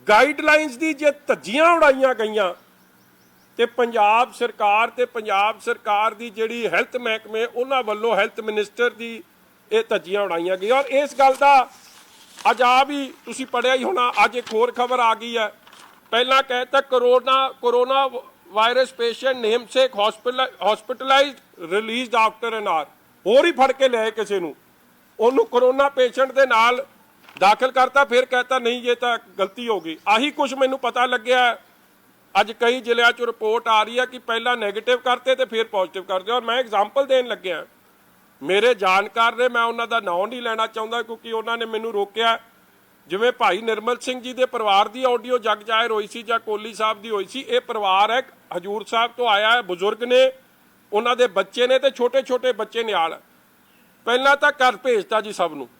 ਗਾਈਡਲਾਈਨਸ ਦੀ ਜੇ ਧੱਜੀਆਂ ਉਡਾਈਆਂ ਗਈਆਂ ਤੇ ਪੰਜਾਬ ਸਰਕਾਰ ਦੀ ਜਿਹੜੀ ਹੈਲਥ ਮਹਿਕਮੇ, ਉਹਨਾਂ ਵੱਲੋਂ ਹੈਲਥ ਮਿਨਿਸਟਰ ਦੀ ਇਹ ਧੱਜੀਆਂ ਉਡਾਈਆਂ ਗਈਆਂ। ਔਰ ਇਸ ਗੱਲ ਦਾ ਅੱਜ ਆ ਵੀ ਤੁਸੀਂ ਪੜ੍ਹਿਆ ਹੀ ਹੋਣਾ, ਅੱਜ ਇੱਕ ਹੋਰ ਖਬਰ ਆ ਗਈ ਹੈ। ਪਹਿਲਾਂ ਕਹਿਤਾ corona virus patient namesake hospitalised released after N R, ਹੋਰ ਹੀ ਫੜ ਕੇ ਲਿਆਏ ਕਿਸੇ ਨੂੰ, ਉਹਨੂੰ ਕੋਰੋਨਾ ਪੇਸ਼ੈਂਟ ਦੇ ਨਾਲ ਦਾਖਲ ਕਰਤਾ, ਫਿਰ ਕਹਿਤਾ ਨਹੀਂ ਇਹ ਤਾਂ ਗਲਤੀ ਹੋ ਗਈ। ਆਹੀ ਕੁਝ ਮੈਨੂੰ ਪਤਾ ਲੱਗਿਆ ਅੱਜ ਕਈ ਜ਼ਿਲ੍ਹਿਆਂ 'ਚ ਰਿਪੋर्ट आ रही है कि पहला नैगेटिव करते तो फिर पॉजिटिव करते। और मैं एग्जाम्पल देन लग्या, मेरे जानकार ने, मैं उन्हों का नाम नहीं लेना चाहता क्योंकि उन्होंने मैनू रोकया, जिवें भाई निर्मल सिंह जी के परिवार की ऑडियो जग जाहिर हुई सी, जां कोहली साहब की हुई सी। ये परिवार है हजूर साहब तो आया है, बुजुर्ग ने, उन्होंने बच्चे ने, तो छोटे छोटे बच्चे नाल। पहला तो घर भेजता जी सब नूं,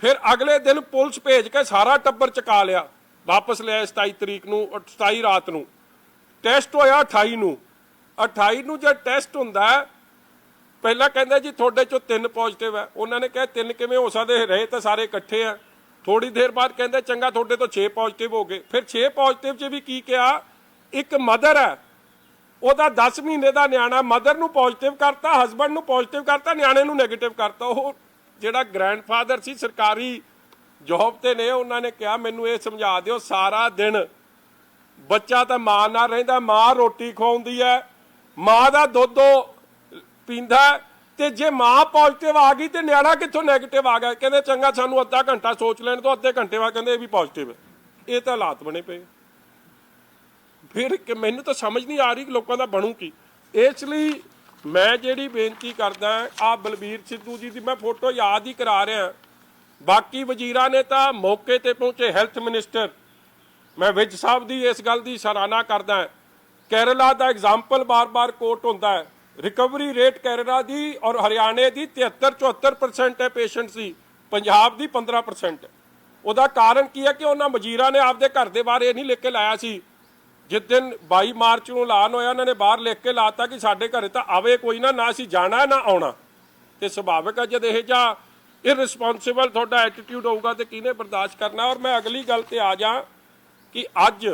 फिर अगले दिन पुलिस भेज के सारा टब्बर चुका लिया, वापस लिया 27 तरीक नूं, 27 रात नूं। ਟੈਸਟ ਹੋਇਆ 28 ਨੂੰ। 28 ਨੂੰ ਜਦ ਟੈਸਟ ਹੁੰਦਾ ਪਹਿਲਾਂ ਕਹਿੰਦਾ ਜੀ ਤੁਹਾਡੇ ਚੋਂ 3 ਪੋਜ਼ਿਟਿਵ ਹੈ। ਉਹਨਾਂ ਨੇ ਕਿਹਾ 3 ਕਿਵੇਂ ਹੋ ਸਕਦੇ, ਰਹੇ ਤਾਂ ਸਾਰੇ ਇਕੱਠੇ ਆ। ਥੋੜੀ ਦੇਰ ਬਾਅਦ ਕਹਿੰਦੇ ਚੰਗਾ ਤੁਹਾਡੇ ਤੋਂ 6 ਪੋਜ਼ਿਟਿਵ ਹੋ ਗਏ। ਫਿਰ 6 ਪੋਜ਼ਿਟਿਵ 'ਚ ਵੀ ਕੀ ਕਿਹਾ, ਇੱਕ ਮਦਰ ਹੈ, ਉਹਦਾ 10 ਮਹੀਨੇ ਦਾ ਨਿਆਣਾ, ਮਦਰ ਨੂੰ ਪੋਜ਼ਿਟਿਵ ਕਰਤਾ, ਹਸਬੈਂਡ ਨੂੰ ਪੋਜ਼ਿਟਿਵ ਕਰਤਾ, ਨਿਆਣੇ ਨੂੰ ਨੈਗੇਟਿਵ ਕਰਤਾ। ਉਹ ਜਿਹੜਾ ਗ੍ਰੈਂਡਫਾਦਰ ਸੀ ਸਰਕਾਰੀ ਜੌਬ ਤੇ ਨੇ, ਉਹਨਾਂ ਨੇ ਕਿਹਾ ਮੈਨੂੰ ਇਹ ਸਮਝਾ ਦਿਓ, ਸਾਰਾ ਦਿਨ ਬੱਚਾ ਤਾਂ ਮਾਂ ਨਾਲ ਰਹਿੰਦਾ, ਮਾਂ ਰੋਟੀ ਖਵਾਉਂਦੀ ਹੈ, ਮਾਂ ਦਾ ਦੁੱਧ ਪੀਂਦਾ, ਤੇ ਜੇ ਮਾਂ ਪੋਜ਼ਿਟਿਵ ਆ ਗਈ ਤੇ ਨਿਆਣਾ ਕਿੱਥੋਂ ਨੈਗੇਟਿਵ ਆ ਗਿਆ। ਕਹਿੰਦੇ ਚੰਗਾ ਸਾਨੂੰ ਅੱਧਾ ਘੰਟਾ ਸੋਚ ਲੈਣ ਤੋਂ, ਅੱਧੇ ਘੰਟੇ ਬਾਅਦ ਕਹਿੰਦੇ ਇਹ ਵੀ ਪੋਜ਼ਿਟਿਵ ਹੈ। ਇਹ ਤਾਂ ਹਾਲਾਤ ਬਣੇ ਪਏ। ਫਿਰ ਕਿ ਮੈਨੂੰ ਤਾਂ ਸਮਝ ਨਹੀਂ ਆ ਰਹੀ ਕਿ ਲੋਕਾਂ ਦਾ ਬਣੂ ਕੀ। ਇਸ ਲਈ ਮੈਂ ਜਿਹੜੀ ਬੇਨਤੀ ਕਰਦਾ, ਆ ਬਲਬੀਰ ਸਿੱਧੂ ਜੀ ਦੀ ਮੈਂ ਫੋਟੋ ਯਾਦ ਹੀ ਕਰਾ ਰਿਹਾ। ਬਾਕੀ ਵਜ਼ੀਰਾਂ ਨੇ ਤਾਂ ਮੌਕੇ ਤੇ ਪਹੁੰਚੇ, ਹੈਲਥ ਮਿਨਿਸਟਰ, मैं विज साहब की इस गल की सराहना करदा। केरला का एग्जाम्पल बार बार कोट होता है, रिकवरी रेट केरला की और हरियाणे की 73-74% है पेशेंट सी, पंजाब की 15%। उसका कारण की है कि उन्होंने वजीरा ने आपके घर के बाहर ये नहीं लिख के लाया सी। जिस दिन 22 मार्च को ऐलान होया, उन्होंने बाहर लिख के लाता कि साढ़े घरे तो आवे कोई ना असीं जाना ना आना। तो सुभाविक है जब यह जा इररिस्पोंसिबल थोड़ा एटीट्यूड होगा तो किहने बर्दाश्त करना। और मैं अगली गल ते आ जा कि अज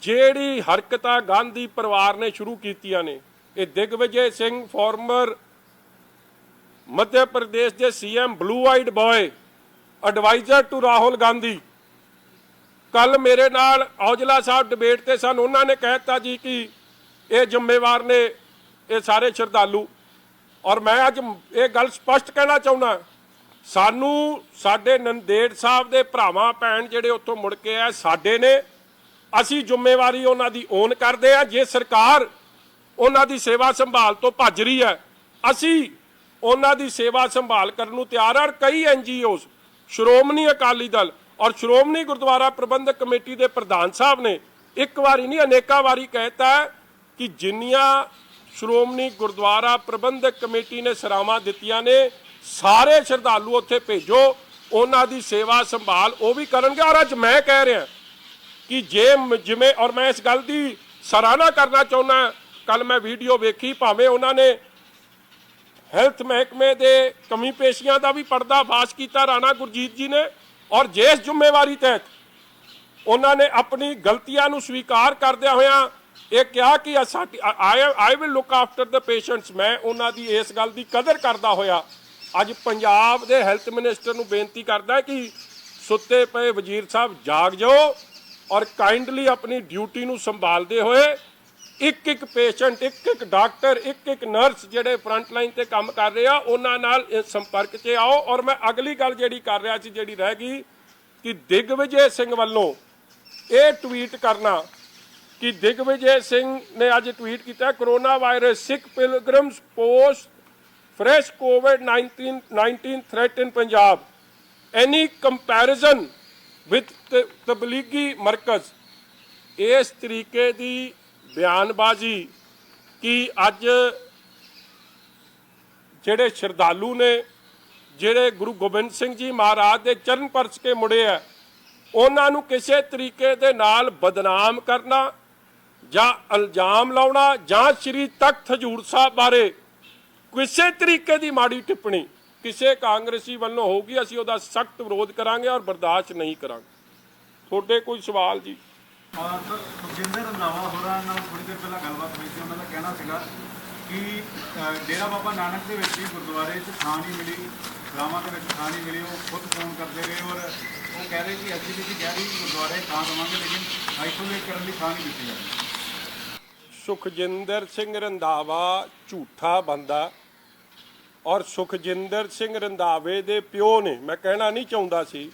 ਜਿਹੜੀ ਹਰਕਤਾਂ ਗਾਂਧੀ ਪਰਿਵਾਰ ਨੇ ਸ਼ੁਰੂ ਕੀਤੀਆਂ ਨੇ, ਇਹ ਦਿਗਵਿਜੇ ਸਿੰਘ ਫਾਰਮਰ ਮੱਧ ਪ੍ਰਦੇਸ਼ ਦੇ CM, blue eyed boy, adviser to Rahul Gandhi, ਕੱਲ ਮੇਰੇ ਨਾਲ ਔਜਲਾ ਸਾਹਿਬ ਡਿਬੇਟ ਤੇ ਸਨ। ਉਹਨਾਂ ਨੇ ਕਹਿਤਾ ਜੀ ਕਿ ਇਹ ਜ਼ਿੰਮੇਵਾਰ ਨੇ ਇਹ ਸਾਰੇ ਸ਼ਰਧਾਲੂ। ਔਰ ਮੈਂ ਅੱਜ ਇਹ ਗੱਲ ਸਪਸ਼ਟ ਕਹਿਣਾ ਚਾਹੁੰਦਾ, ਸਾਨੂੰ ਸਾਡੇ ਨੰਦੇੜ ਸਾਹਿਬ ਦੇ ਭਰਾਵਾਂ ਭੈਣ ਜਿਹੜੇ ਉੱਥੋਂ ਮੁੜ ਕੇ ਆਏ ਸਾਡੇ ਨੇ, ਅਸੀਂ ਜ਼ਿੰਮੇਵਾਰੀ ਉਹਨਾਂ ਦੀ ਓਨ ਕਰਦੇ ਆ। ਜੇ ਸਰਕਾਰ ਉਹਨਾਂ ਦੀ ਸੇਵਾ ਸੰਭਾਲ ਤੋਂ ਭੱਜ ਰਹੀ ਹੈ, ਅਸੀਂ ਉਹਨਾਂ ਦੀ ਸੇਵਾ ਸੰਭਾਲ ਕਰਨ ਨੂੰ ਤਿਆਰ ਹਾਂ। ਕਈ NGOs, ਸ਼੍ਰੋਮਣੀ ਅਕਾਲੀ ਦਲ ਔਰ ਸ਼੍ਰੋਮਣੀ ਗੁਰਦੁਆਰਾ ਪ੍ਰਬੰਧਕ ਕਮੇਟੀ ਦੇ ਪ੍ਰਧਾਨ ਸਾਹਿਬ ਨੇ ਇੱਕ ਵਾਰੀ ਨਹੀਂ ਅਨੇਕਾਂ ਵਾਰੀ ਕਹਿਤਾ ਕਿ ਜਿੰਨੀਆਂ ਸ਼੍ਰੋਮਣੀ ਗੁਰਦੁਆਰਾ ਪ੍ਰਬੰਧਕ ਕਮੇਟੀ ਨੇ ਸਰਾਵਾਂ ਦਿੱਤੀਆਂ ਨੇ, ਸਾਰੇ ਸ਼ਰਧਾਲੂ ਉੱਥੇ ਭੇਜੋ, ਉਹਨਾਂ ਦੀ ਸੇਵਾ ਸੰਭਾਲ ਉਹ ਵੀ ਕਰਨਗੇ। ਔਰ ਅੱਜ ਮੈਂ ਕਹਿ ਰਿਹਾ ਕਿ ਜੇ ਜਿਵੇਂ, ਔਰ ਮੈਂ ਇਸ ਗੱਲ ਦੀ ਸਰਾਹਨਾ ਕਰਨਾ ਚਾਹੁੰਦਾ, ਕੱਲ ਮੈਂ ਵੀਡੀਓ ਵੇਖੀ, ਭਾਵੇਂ ਉਹਨਾਂ ਨੇ ਹੈਲਥ ਮਹਿਕਮੇ ਦੇ ਕਮੀ ਪੇਸ਼ੀਆਂ ਦਾ ਵੀ ਪਰਦਾਫਾਸ਼ ਕੀਤਾ ਰਾਣਾ ਗੁਰਜੀਤ ਜੀ ਨੇ, ਔਰ ਜਿਸ ਜ਼ਿੰਮੇਵਾਰੀ ਤਹਿਤ ਉਹਨਾਂ ਨੇ ਆਪਣੀ ਗਲਤੀਆਂ ਨੂੰ ਸਵੀਕਾਰ ਕਰਦਿਆਂ ਹੋਇਆਂ ਇਹ ਕਿਹਾ ਕਿ I will look after the patients. ਮੈਂ ਉਹਨਾਂ ਦੀ ਇਸ ਗੱਲ ਦੀ ਕਦਰ ਕਰਦਾ ਹੋਇਆ ਅੱਜ ਪੰਜਾਬ ਦੇ ਹੈਲਥ ਮਿਨਿਸਟਰ ਨੂੰ ਬੇਨਤੀ ਕਰਦਾ ਕਿ ਸੁੱਤੇ ਪਏ ਵਜ਼ੀਰ ਸਾਹਿਬ ਜਾਗ ਜਾਓ ਔਰ ਕਾइंडली ਆਪਣੀ ਡਿਊਟੀ ਨੂੰ ਸੰਭਾਲਦੇ ਹੋਏ ਇੱਕ ਇੱਕ ਪੇਸ਼ੈਂਟ, ਇੱਕ ਇੱਕ ਡਾਕਟਰ, ਇੱਕ ਇੱਕ ਨਰਸ ਜਿਹੜੇ ਫਰੰਟ ਲਾਈਨ ਤੇ ਕੰਮ ਕਰ ਰਹੇ ਆ ਉਹਨਾਂ ਨਾਲ ਸੰਪਰਕ 'ਚ ਆਓ। ਔਰ ਮੈਂ ਅਗਲੀ ਗੱਲ ਜਿਹੜੀ ਕਰ ਰਿਹਾ ਸੀ, ਜਿਹੜੀ ਰਹਿ ਗਈ, ਕਿ ਦਿਗਵਿਜੇ ਸਿੰਘ ਵੱਲੋਂ ਇਹ ਟਵੀਟ ਕਰਨਾ ਕਿ ਦਿਗਵਿਜੇ ਸਿੰਘ ਨੇ ਅੱਜ ਟਵੀਟ ਕੀਤਾ, corona virus Sikh pilgrims post fresh COVID-19 threat in Punjab, any comparison with Tablighi Markaz. ਇਸ ਤਰੀਕੇ ਦੀ ਬਿਆਨਬਾਜ਼ੀ ਕਿ ਅੱਜ ਜਿਹੜੇ ਸ਼ਰਧਾਲੂ ਨੇ, ਜਿਹੜੇ ਗੁਰੂ ਗੋਬਿੰਦ ਸਿੰਘ ਜੀ ਮਹਾਰਾਜ ਦੇ ਚਰਨ ਪਰਸ ਕੇ ਮੁੜੇ ਆ, ਉਹਨਾਂ ਨੂੰ ਕਿਸੇ ਤਰੀਕੇ ਦੇ ਨਾਲ ਬਦਨਾਮ ਕਰਨਾ ਜਾਂ ਇਲਜ਼ਾਮ ਲਾਉਣਾ ਜਾਂ ਸ਼੍ਰੀ ਤਖਤ ਹਜ਼ੂਰ ਸਾਹਿਬ ਬਾਰੇ ਕਿਸੇ ਤਰੀਕੇ ਦੀ ਮਾੜੀ ਟਿੱਪਣੀ ਕਿਸੇ ਕਾਂਗਰਸੀ ਵੱਲੋਂ ਹੋਊਗੀ, ਅਸੀਂ ਉਹਦਾ ਸਖਤ ਵਿਰੋਧ ਕਰਾਂਗੇ ਔਰ ਬਰਦਾਸ਼ਤ ਨਹੀਂ ਕਰਾਂਗੇ। ਤੁਹਾਡੇ ਕੋਈ ਸਵਾਲ ਜੀ? ਸੁਖਜਿੰਦਰ ਰੰਧਾਵਾ ਹੋਰਾਂ ਨਾਲ ਥੋੜੀ ਦੇਰ ਪਹਿਲਾਂ ਗੱਲਬਾਤ ਹੋਈ ਸੀ। ਉਹਨਾਂ ਦਾ ਕਹਿਣਾ ਸੀਗਾ ਕਿ ਡੇਰਾ ਬਾਬਾ ਨਾਨਕ ਦੇ ਵਿੱਚ ਹੀ ਗੁਰਦੁਆਰੇ 'ਚ ਥਾਂ ਨਹੀਂ ਮਿਲੀ, ਗਾਵਾਂ ਦੇ ਵਿੱਚ ਥਾਂ ਨਹੀਂ ਮਿਲੀ। ਉਹ ਖੁਦ ਫੋਨ ਕਰਦੇ ਰਹੇ ਔਰ ਉਹ ਕਹਿ ਰਹੇ ਕਿ ਅਸੀਂ ਵੀ ਕਹਿ ਰਹੀ ਗੁਰਦੁਆਰੇ ਥਾਂ ਦੇਵਾਂਗੇ ਲੇਕਿਨ ਆਈਸੋਲੇਟ ਕਰਨ ਦੀ ਥਾਂ ਨਹੀਂ ਦਿੱਤੀ ਜਾਂਦੀ। ਸੁਖਜਿੰਦਰ ਸਿੰਘ ਰੰਧਾਵਾ ਝੂਠਾ ਬੰਦਾ ਔਰ ਸੁਖਜਿੰਦਰ ਸਿੰਘ ਰੰਧਾਵੇ ਦੇ ਪਿਓ ਨੇ, ਮੈਂ ਕਹਿਣਾ ਨਹੀਂ ਚਾਹੁੰਦਾ ਸੀ,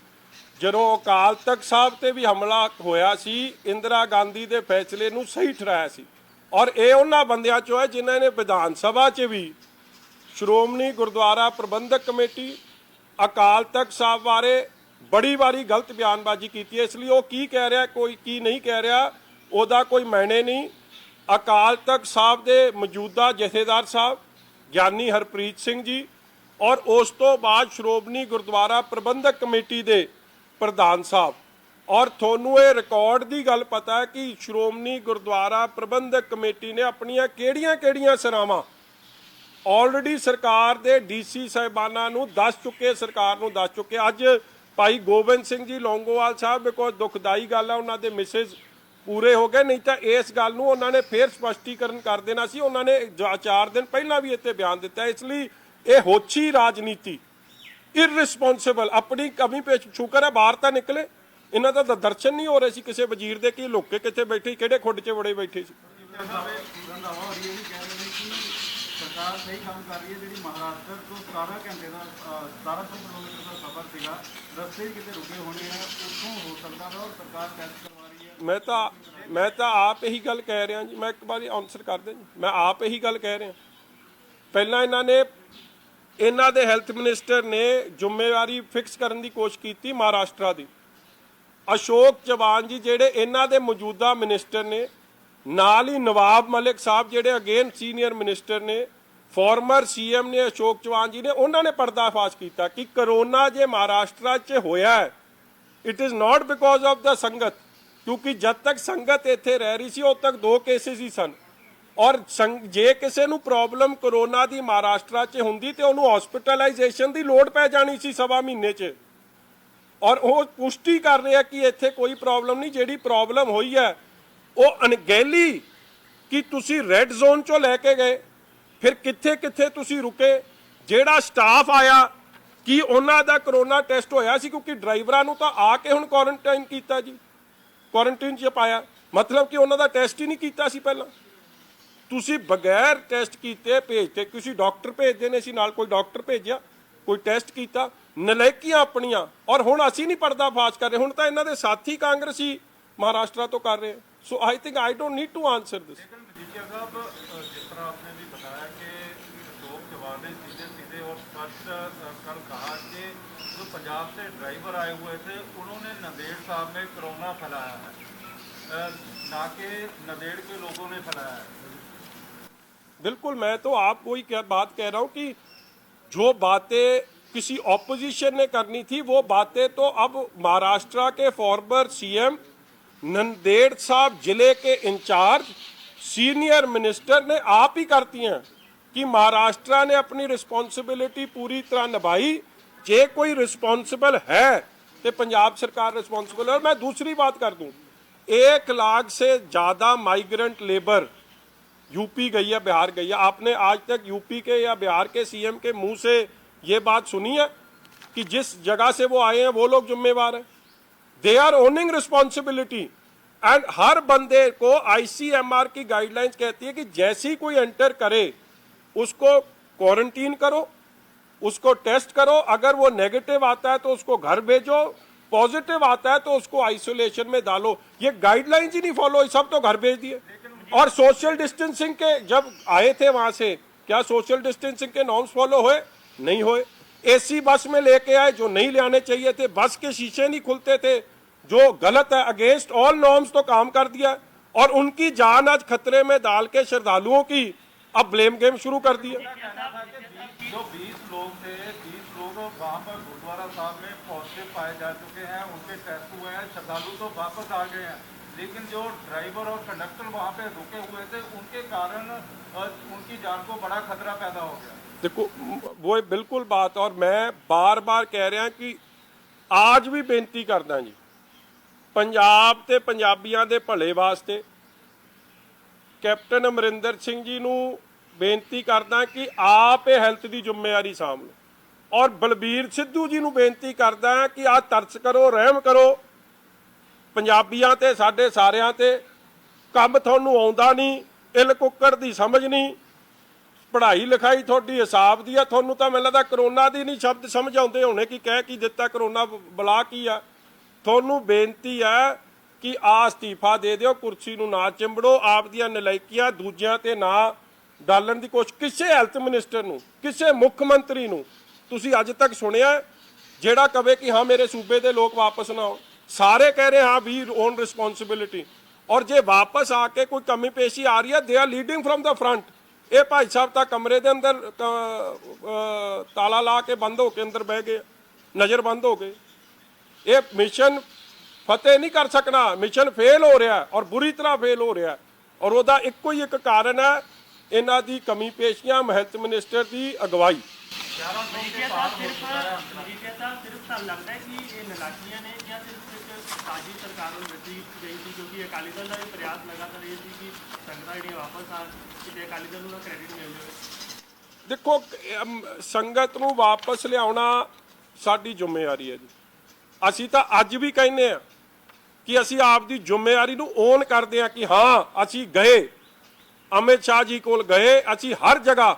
ਜਦੋਂ ਅਕਾਲ ਤਖਤ ਸਾਹਿਬ ਤੇ ਵੀ ਹਮਲਾ ਹੋਇਆ ਸੀ, ਇੰਦਰਾ ਗਾਂਧੀ ਦੇ ਫੈਸਲੇ ਨੂੰ ਸਹੀ ਠਹਿਰਾਇਆ ਸੀ। ਔਰ ਇਹ ਉਹਨਾਂ ਬੰਦਿਆਂ ਚੋਂ ਹੈ ਜਿਨ੍ਹਾਂ ਨੇ ਵਿਧਾਨ ਸਭਾ 'ਚ ਵੀ ਸ਼੍ਰੋਮਣੀ ਗੁਰਦੁਆਰਾ ਪ੍ਰਬੰਧਕ ਕਮੇਟੀ, ਅਕਾਲ ਤਖਤ ਸਾਹਿਬ ਬਾਰੇ ਬੜੀ ਵਾਰੀ ਗਲਤ ਬਿਆਨਬਾਜ਼ੀ ਕੀਤੀ ਹੈ। ਇਸ ਲਈ ਉਹ ਕੀ ਕਹਿ ਰਿਹਾ, ਕੋਈ ਕੀ ਨਹੀਂ ਕਹਿ ਰਿਹਾ, ਉਹਦਾ ਕੋਈ ਮਾਇਨੇ ਨਹੀਂ। ਅਕਾਲ ਤਖਤ ਸਾਹਿਬ ਦੇ ਮੌਜੂਦਾ ਜਥੇਦਾਰ ਸਾਹਿਬ ਗਿਆਨੀ ਹਰਪ੍ਰੀਤ ਸਿੰਘ ਜੀ ਔਰ ਉਸ ਤੋਂ ਬਾਅਦ ਸ਼੍ਰੋਮਣੀ ਗੁਰਦੁਆਰਾ ਪ੍ਰਬੰਧਕ ਕਮੇਟੀ ਦੇ ਪ੍ਰਧਾਨ ਸਾਹਿਬ, ਔਰ ਤੁਹਾਨੂੰ ਇਹ ਰਿਕਾਰਡ ਦੀ ਗੱਲ ਪਤਾ ਹੈ ਕਿ ਸ਼੍ਰੋਮਣੀ ਗੁਰਦੁਆਰਾ ਪ੍ਰਬੰਧਕ ਕਮੇਟੀ ਨੇ ਆਪਣੀਆਂ ਕਿਹੜੀਆਂ ਸਰਾਵਾਂ ਆਲਰੇਡੀ ਸਰਕਾਰ ਦੇ ਡੀਸੀ ਸਾਹਿਬਾਨਾਂ ਨੂੰ ਦੱਸ ਚੁੱਕੇ, ਸਰਕਾਰ ਨੂੰ ਦੱਸ ਚੁੱਕੇ। ਅੱਜ ਭਾਈ ਗੋਬਿੰਦ ਸਿੰਘ ਜੀ ਲੌਂਗੋਵਾਲ ਸਾਹਿਬ, ਬਿਕੋਜ਼ ਦੁਖਦਾਈ ਗੱਲ ਹੈ, ਉਹਨਾਂ ਦੇ ਮਿਸਿਸ ਪੂਰੇ ਹੋ ਗਏ, ਨਹੀਂ ਤਾਂ ਇਸ ਗੱਲ ਨੂੰ ਉਹਨਾਂ ਨੇ ਫੇਰ ਸਪਸ਼ਟੀਕਰਨ ਕਰ ਦੇਣਾ ਸੀ। ਉਹਨਾਂ ਨੇ 4 ਦਿਨ ਪਹਿਲਾਂ ਵੀ ਇੱਥੇ ਬਿਆਨ ਦਿੱਤਾ। ਇਸ ਲਈ ਇਹ ਹੋਛੀ ਰਾਜਨੀਤੀ, ਇਰਰਿਸਪੌਂਸਿਬਲ, ਆਪਣੀ ਕਮੀ ਪੇਸ਼, ਸ਼ੁਕਰ ਹੈ ਬਾਹਰ ਤਾਂ ਨਿਕਲੇ। ਇਹਨਾਂ ਦਾ ਤਾਂ ਦਰਸ਼ਨ ਨਹੀਂ ਹੋ ਰਹੇ ਸੀ ਕਿਸੇ ਵਜ਼ੀਰ ਦੇ ਕਿ ਲੋਕੇ ਕਿੱਥੇ ਬੈਠੇ, ਕਿਹੜੇ ਖੁੱਡ 'ਚ ਬੜੇ ਬੈਠੇ ਸੀ। ਸਰਕਾਰ ਸਹੀ ਕੰਮ ਕਰ ਰਹੀ ਹੈ। ਜਿਹੜੀ ਮਹਾਰਾਸ਼ਟਰ ਤੋਂ 17 ਘੰਟੇ ਦਾ 1700 ਕਿਲੋਮੀਟਰ ਦਾ ਸਫ਼ਰ ਸੀਗਾ, ਰਸਤੇ 'ਚ ਕਿਤੇ ਰੁਕੇ ਹੋਣੇ ਆ, ਉੱਥੋਂ ਹੋ ਸਕਦਾ ਵਾ, ਔਰ ਸਰਕਾਰ ਟੈਸਟ ਕਰਵਾ ਰਹੀ ਹੈ। ਮੈਂ ਤਾਂ ਆਪ ਇਹੀ ਗੱਲ ਕਹਿ ਰਿਹਾ ਜੀ। ਮੈਂ ਇੱਕ ਵਾਰੀ ਆਨਸਰ ਕਰ ਦਿਆਂ ਜੀ। ਮੈਂ ਆਪ ਇਹੀ ਗੱਲ ਕਹਿ ਰਿਹਾ। ਪਹਿਲਾਂ ਇਹਨਾਂ ਦੇ ਹੈਲਥ ਮਿਨਿਸਟਰ ਨੇ ਜ਼ਿੰਮੇਵਾਰੀ ਫਿਕਸ ਕਰਨ ਦੀ ਕੋਸ਼ਿਸ਼ ਕੀਤੀ ਮਹਾਰਾਸ਼ਟਰ ਦੀ। ਅਸ਼ੋਕ ਚਵਾਨ ਜੀ ਜਿਹੜੇ ਇਹਨਾਂ ਦੇ ਮੌਜੂਦਾ ਮਿਨਿਸਟਰ ਨੇ, ਨਾਲ ਹੀ ਨਵਾਬ ਮਲਿਕ ਸਾਹਿਬ ਜਿਹੜੇ ਅਗੇਨ ਸੀਨੀਅਰ ਮਿਨਿਸਟਰ ਨੇ, ਫਾਰਮਰ ਸੀਐਮ ਨੇ ਅਸ਼ੋਕ ਚਵਾਨ ਜੀ ਨੇ, ਉਹਨਾਂ ਨੇ ਪਰਦਾਫਾਸ਼ ਕੀਤਾ ਕਿ ਕਰੋਨਾ ਜੇ ਮਹਾਰਾਸ਼ਟਰ 'ਚ ਹੋਇਆ ਹੈ, it is not because of the sangat, ਕਿਉਂਕਿ ਜਦ ਤੱਕ ਸੰਗਤ ਇੱਥੇ ਰਹਿ ਰਹੀ ਸੀ ਉਦ ਤੱਕ 2 ਕੇਸਿਸ ਹੀ ਸਨ। ਔਰ ਜੇ ਕਿਸੇ ਨੂੰ ਪ੍ਰੋਬਲਮ ਕਰੋਨਾ ਦੀ ਮਹਾਰਾਸ਼ਟਰ 'ਚ ਹੁੰਦੀ ਤੇ ਉਹਨੂੰ ਹਸਪੀਟਲਾਈਜੇਸ਼ਨ ਦੀ ਲੋੜ ਪੈ ਜਾਣੀ ਸੀ 1.25 ਮਹੀਨੇ 'ਚ। ਔਰ ਉਹ ਪੁਸ਼ਟੀ ਕਰ ਰਿਹਾ ਕਿ ਇੱਥੇ ਕੋਈ ਪ੍ਰੋਬਲਮ ਨਹੀਂ। ਜਿਹੜੀ ਪ੍ਰੋਬਲਮ ਹੋਈ ਹੈ ਉਹ ਅਣਗਹਿਲੀ ਕਿ ਤੁਸੀਂ ਰੈੱਡ ਜ਼ੋਨ 'ਚੋਂ ਲੈ ਕੇ ਗਏ, ਫਿਰ ਕਿੱਥੇ ਤੁਸੀਂ ਰੁਕੇ, ਜਿਹੜਾ ਸਟਾਫ ਆਇਆ ਕਿ ਉਹਨਾਂ ਦਾ ਕਰੋਨਾ ਟੈਸਟ ਹੋਇਆ ਸੀ, ਕਿਉਂਕਿ ਡਰਾਈਵਰਾਂ ਨੂੰ ਤਾਂ ਆ ਕੇ ਹੁਣ ਕੁਆਰੰਟਾਈਨ ਕੀਤਾ ਜੀ, ਕੁਆਰੰਟਾਈਨ 'ਚ ਪਾਇਆ, ਮਤਲਬ ਕਿ ਉਹਨਾਂ ਦਾ ਟੈਸਟ ਹੀ ਨਹੀਂ ਕੀਤਾ ਸੀ ਪਹਿਲਾਂ। ਤੁਸੀਂ ਬਗੈਰ ਟੈਸਟ ਕੀਤੇ ਭੇਜਤੇ, ਕਿਸੇ ਡਾਕਟਰ ਭੇਜਦੇ ਨੇ ਸੀ, ਨਾਲ ਕੋਈ ਡਾਕਟਰ ਭੇਜਿਆ, ਕੋਈ ਟੈਸਟ ਕੀਤਾ, ਨਲਾਇਕੀਆਂ ਆਪਣੀਆਂ। ਔਰ ਹੁਣ ਅਸੀਂ ਨਹੀਂ ਪਰਦਾਫਾਸ਼ ਕਰ ਰਹੇ, ਹੁਣ ਤਾਂ ਇਹਨਾਂ ਦੇ ਸਾਥੀ ਕਾਂਗਰਸੀ ਮਹਾਰਾਸ਼ਟਰ ਤੋਂ ਕਰ ਰਹੇ। So I think I don't need to answer this. लेकिन मजीठिया साहब, जिस तरह आपने भी बताया कि लोग जवाब सीधे और स्पष्ट कल कहा कि जो पंजाब से ड्राइवर आए हुए थे उन्होंने नंदेड़ साहब में कोरोना फैलाया है, ना कि नंदेड़ के लोगों ने फैलाया है। बिल्कुल, मैं तो आपको ही बात कह रहा हूँ कि जो बातें किसी ऑपोजिशन ने करनी थी वो बातें तो अब महाराष्ट्र के फॉर्मर सीएम, नंदेड़ साहब जिले के इंचार्ज, सीनियर मिनिस्टर ने आप ही करती हैं कि महाराष्ट्र ने अपनी रिस्पॉन्सिबिलिटी पूरी तरह निभाई। जे कोई रिस्पॉन्सिबल है तो पंजाब सरकार रिस्पॉन्सिबल है। और मैं दूसरी बात कर दूं, 1 लाख से ज़्यादा माइग्रेंट लेबर यूपी गई है, बिहार गई है। आपने आज तक यूपी के या बिहार के सीएम के मुंह से ये बात सुनी है कि जिस जगह से वो आए हैं वो लोग जिम्मेवार हैं? They are owning responsibility. And हर बंदे को आईसीएमआर की गाइडलाइंस कहती है कि जैसे ही कोई एंटर करे उसको क्वारंटीन करो, उसको टेस्ट करो, अगर वो नेगेटिव आता है तो उसको घर भेजो, पॉजिटिव आता है तो उसको आइसोलेशन में डालो। ये गाइडलाइंस ही नहीं फॉलो, सब तो घर भेज दिए। और सोशल डिस्टेंसिंग के जब आए थे वहां से, क्या सोशल डिस्टेंसिंग के नॉर्म्स फॉलो हुए? नहीं हुए। एसी बस में लेके आए जो नहीं ले आने चाहिए थे, बस के शीशे नहीं खुलते थे, जो गलत है, अगेंस्ट ऑल नॉर्म्स तो काम कर दिया। और उनकी जान आज खतरे में डाल के श्रद्धालुओं की अब ब्लेम गेम शुरू कर दिया। जो 20 लोग थे, 20 लोग वहाँ पर गुरुद्वारा साहब में पॉजिटिव पाए जा चुके हैं, उनके टेस्ट हुए हैं, श्रद्धालु तो वापस आ गए हैं, लेकिन जो ड्राइवर और कंडक्टर वहाँ पे रुके हुए थे उनके कारण उनकी जान को बड़ा खतरा पैदा हो गया। देखो वो बिल्कुल बात, और मैं बार बार कह रहा कि आज भी बेनती करदा जी, पंजाब ते पंजाबियों के भले वास्ते कैप्टन अमरिंदर सिंह जी नूं बेनती करदा कि आप ये हैल्थ की जिम्मेवारी साਂਭ लो, और बलबीर सिद्धू जी नूं बेनती करदा कि आ तरस करो, रहम करो पंजाबियों ते, साडे सारियां ते। ਕੰਮ ਤੁਹਾਨੂੰ ਆਉਂਦਾ ਨਹੀਂ, ਇਲ ਕੁੱਕੜ ਦੀ ਸਮਝ ਨਹੀਂ, ਪੜ੍ਹਾਈ ਲਿਖਾਈ ਤੁਹਾਡੀ ਹਿਸਾਬ ਦੀ ਆ, ਤੁਹਾਨੂੰ ਤਾਂ ਮੈਨੂੰ ਲੱਗਦਾ ਕਰੋਨਾ ਦੀ ਨਹੀਂ ਸ਼ਬਦ ਸਮਝ ਆਉਂਦੇ ਹੋਣੇ ਕਿ ਕਹਿ ਕੀ ਦਿੱਤਾ, ਕਰੋਨਾ ਬਲਾ ਕੀ ਆ। ਤੁਹਾਨੂੰ ਬੇਨਤੀ ਹੈ ਕਿ ਆ ਅਸਤੀਫਾ ਦੇ ਦਿਓ, ਕੁਰਸੀ ਨੂੰ ਨਾ ਚਿੰਬੜੋ, ਆਪ ਦੀਆਂ ਨਲਾਇਕੀਆਂ ਦੂਜਿਆਂ ਤੇ ਨਾ ਡਾਲਣ ਦੀ ਕੋਸ਼ਿਸ਼। ਕਿਸੇ ਹੈਲਥ ਮਿਨਿਸਟਰ ਨੂੰ, ਕਿਸੇ ਮੁੱਖ ਮੰਤਰੀ ਨੂੰ ਤੁਸੀਂ ਅੱਜ ਤੱਕ ਸੁਣਿਆ ਜਿਹੜਾ ਕਵੇ ਕਿ ਹਾਂ ਮੇਰੇ ਸੂਬੇ ਦੇ ਲੋਕ ਵਾਪਸ ਨਾ ਆਉਣ? ਸਾਰੇ ਕਹਿ ਰਹੇ ਹਾਂ ਵੀ ਓਨ ਰਿਸਪੌਂਸਿਬਿਲਿਟੀ। ਔਰ ਜੇ ਵਾਪਸ ਆ ਕੇ ਕੋਈ ਕਮੀ ਪੇਸ਼ੀ ਆ ਰਹੀ ਹੈ, ਦੇ ਆਰ ਲੀਡਿੰਗ ਫਰਮ ਦਾ ਫਰੰਟ। ਇਹ ਭਾਈ ਸਾਹਿਬ ਤਾਂ ਕਮਰੇ ਦੇ ਅੰਦਰ ਤਾਲਾ ਲਾ ਕੇ ਬੰਦ ਹੋ ਕੇ ਅੰਦਰ ਬਹਿ ਗਏ, ਨਜ਼ਰ ਬੰਦ ਹੋ ਗਏ। ਇਹ ਮਿਸ਼ਨ ਫਤਿਹ ਨਹੀਂ ਕਰ ਸਕਣਾ, ਮਿਸ਼ਨ ਫੇਲ ਹੋ ਰਿਹਾ ਔਰ ਬੁਰੀ ਤਰ੍ਹਾਂ ਫੇਲ ਹੋ ਰਿਹਾ। ਔਰ ਉਹਦਾ ਇੱਕੋ ਹੀ ਇੱਕ ਕਾਰਨ ਹੈ ਇਹਨਾਂ ਦੀ ਕਮੀ ਪੇਸ਼ੀਆਂ, ਹੈਲਥ ਮਿਨਿਸਟਰ ਦੀ ਅਗਵਾਈ। ਸਿਰਫ ਤਾਂ ਲੱਗਦਾ ਹੈ ਕਿ ਇਹ ਨਲਾਇਕੀਆਂ ਨੇ ਜਾਂ ਸਿਰਫ ਇੱਕ ਸਾਜ਼ਿਸ਼ ਸਰਕਾਰ ਨੂੰ ਦਿੱਤੀ ਗਈ ਸੀ, ਕਿਉਂਕਿ ਅਕਾਲੀ ਦਲ ਦਾ ਵੀ ਪ੍ਰਯਾਸ ਲਗਾਤਾਰ ਇਹ ਸੀ ਕਿ ਸੰਗਤਾਂ ਜਿਹੜੀਆਂ ਵਾਪਸ ਆਉਣ, ਕਿਤੇ ਅਕਾਲੀ ਦਲ ਨੂੰ ਨਾ ਕ੍ਰੈਡਿਟ ਮਿਲ ਜਾਵੇ। ਦੇਖੋ, ਸੰਗਤ ਨੂੰ ਵਾਪਸ ਲਿਆਉਣਾ ਸਾਡੀ ਜ਼ਿੰਮੇਵਾਰੀ ਹੈ ਜੀ। ਅਸੀਂ ਤਾਂ ਅੱਜ ਵੀ ਕਹਿੰਦੇ ਆ ਕਿ ਅਸੀਂ ਆਪ ਦੀ ਜ਼ਿੰਮੇਵਾਰੀ ਨੂੰ ਓਨ ਕਰਦੇ ਆ ਕਿ ਹਾਂ ਅਸੀਂ ਗਏ, ਅਮਿਤ ਸ਼ਾਹ ਜੀ ਕੋਲ ਗਏ, ਅਸੀਂ ਹਰ ਜਗ੍ਹਾ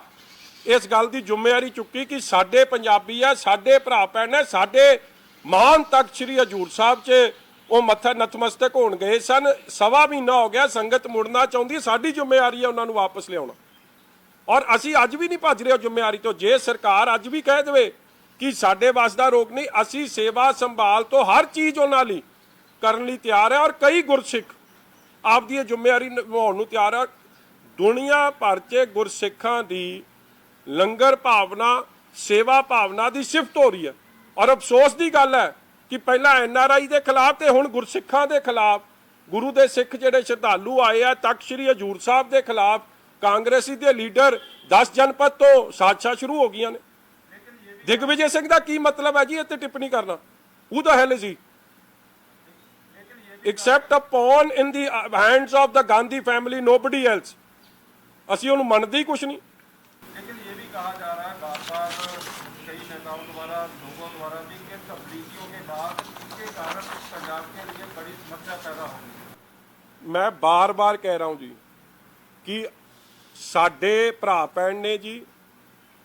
ਇਸ ਗੱਲ ਦੀ ਜ਼ਿੰਮੇਵਾਰੀ ਚੁੱਕੀ ਕਿ ਸਾਡੇ ਪੰਜਾਬੀ ਆ, ਸਾਡੇ ਭਰਾ ਭੈਣ ਨੇ, ਸਾਡੇ ਮਹਾਨ ਤਖਤ ਸ੍ਰੀ ਹਜ਼ੂਰ ਸਾਹਿਬ 'ਚ ਉਹ ਮੱਥਾ ਨਤਮਸਤਕ ਹੋਣ ਗਏ ਸਨ। ਸਵਾ ਮਹੀਨਾ ਹੋ ਗਿਆ, ਸੰਗਤ ਮੁੜਨਾ ਚਾਹੁੰਦੀ, ਸਾਡੀ ਜ਼ਿੰਮੇਵਾਰੀ ਹੈ ਉਹਨਾਂ ਨੂੰ ਵਾਪਸ ਲਿਆਉਣਾ। ਔਰ ਅਸੀਂ ਅੱਜ ਵੀ ਨਹੀਂ ਭੱਜ ਰਹੇ ਉਹ ਜ਼ਿੰਮੇਵਾਰੀ ਤੋਂ। ਜੇ ਸਰਕਾਰ ਅੱਜ ਵੀ ਕਹਿ ਦੇਵੇ ਕਿ ਸਾਡੇ ਵੱਸ ਦਾ ਰੋਕ ਨਹੀਂ, ਅਸੀਂ ਸੇਵਾ ਸੰਭਾਲ ਤੋਂ ਹਰ ਚੀਜ਼ ਉਹਨਾਂ ਲਈ ਕਰਨ ਲਈ ਤਿਆਰ ਹੈ। ਔਰ ਕਈ ਗੁਰਸਿੱਖ ਆਪਦੀ ਇਹ ਜ਼ਿੰਮੇਵਾਰੀ ਨਿਭਾਉਣ ਨੂੰ ਤਿਆਰ ਹੈ। ਦੁਨੀਆ ਭਰ 'ਚ ਗੁਰਸਿੱਖਾਂ ਦੀ ਲੰਗਰ ਭਾਵਨਾ, ਸੇਵਾ ਭਾਵਨਾ ਦੀ ਸਿਫਤ ਹੋ ਰਹੀ ਹੈ। ਔਰ ਅਫਸੋਸ ਦੀ ਗੱਲ ਹੈ ਕਿ ਪਹਿਲਾਂ NRI ਦੇ ਖਿਲਾਫ ਤੇ ਹੁਣ ਗੁਰਸਿੱਖਾਂ ਦੇ ਖਿਲਾਫ, ਗੁਰੂ ਦੇ ਸਿੱਖ ਜਿਹੜੇ ਸ਼ਰਧਾਲੂ ਆਏ ਆ ਤਖਤ ਸ੍ਰੀ ਹਜ਼ੂਰ ਸਾਹਿਬ ਦੇ ਖਿਲਾਫ ਕਾਂਗਰਸੀ ਦੇ ਲੀਡਰ 10 ਜਨਪਦ ਤੋਂ ਸਾਜ਼ਿਸ਼ਾਂ ਸ਼ੁਰੂ ਹੋ ਗਈਆਂ ਨੇ। ਦਿਗਵਿਜੇ ਸਿੰਘ ਦਾ ਕੀ ਮਤਲਬ ਹੈ ਜੀ ਇੱਥੇ ਟਿੱਪਣੀ ਕਰਨਾ? Who the hell is he? Except a pawn in the hands of the Gandhi family, nobody else. ਅਸੀਂ ਉਹਨੂੰ ਮੰਨਦੇ ਹੀ ਕੁਛ ਨਹੀਂ। लेकिन ये भी कहा जा रहा है बार-बार कई नेताओं द्वारा, लोगों द्वारा भी कि तब्लीगियों के बाद इसके कारण पंजाब के लिए बड़ी समस्या पैदा होगी। मैं बार-बार कह रहा हूं जी कि साडे भरा भैन ने जी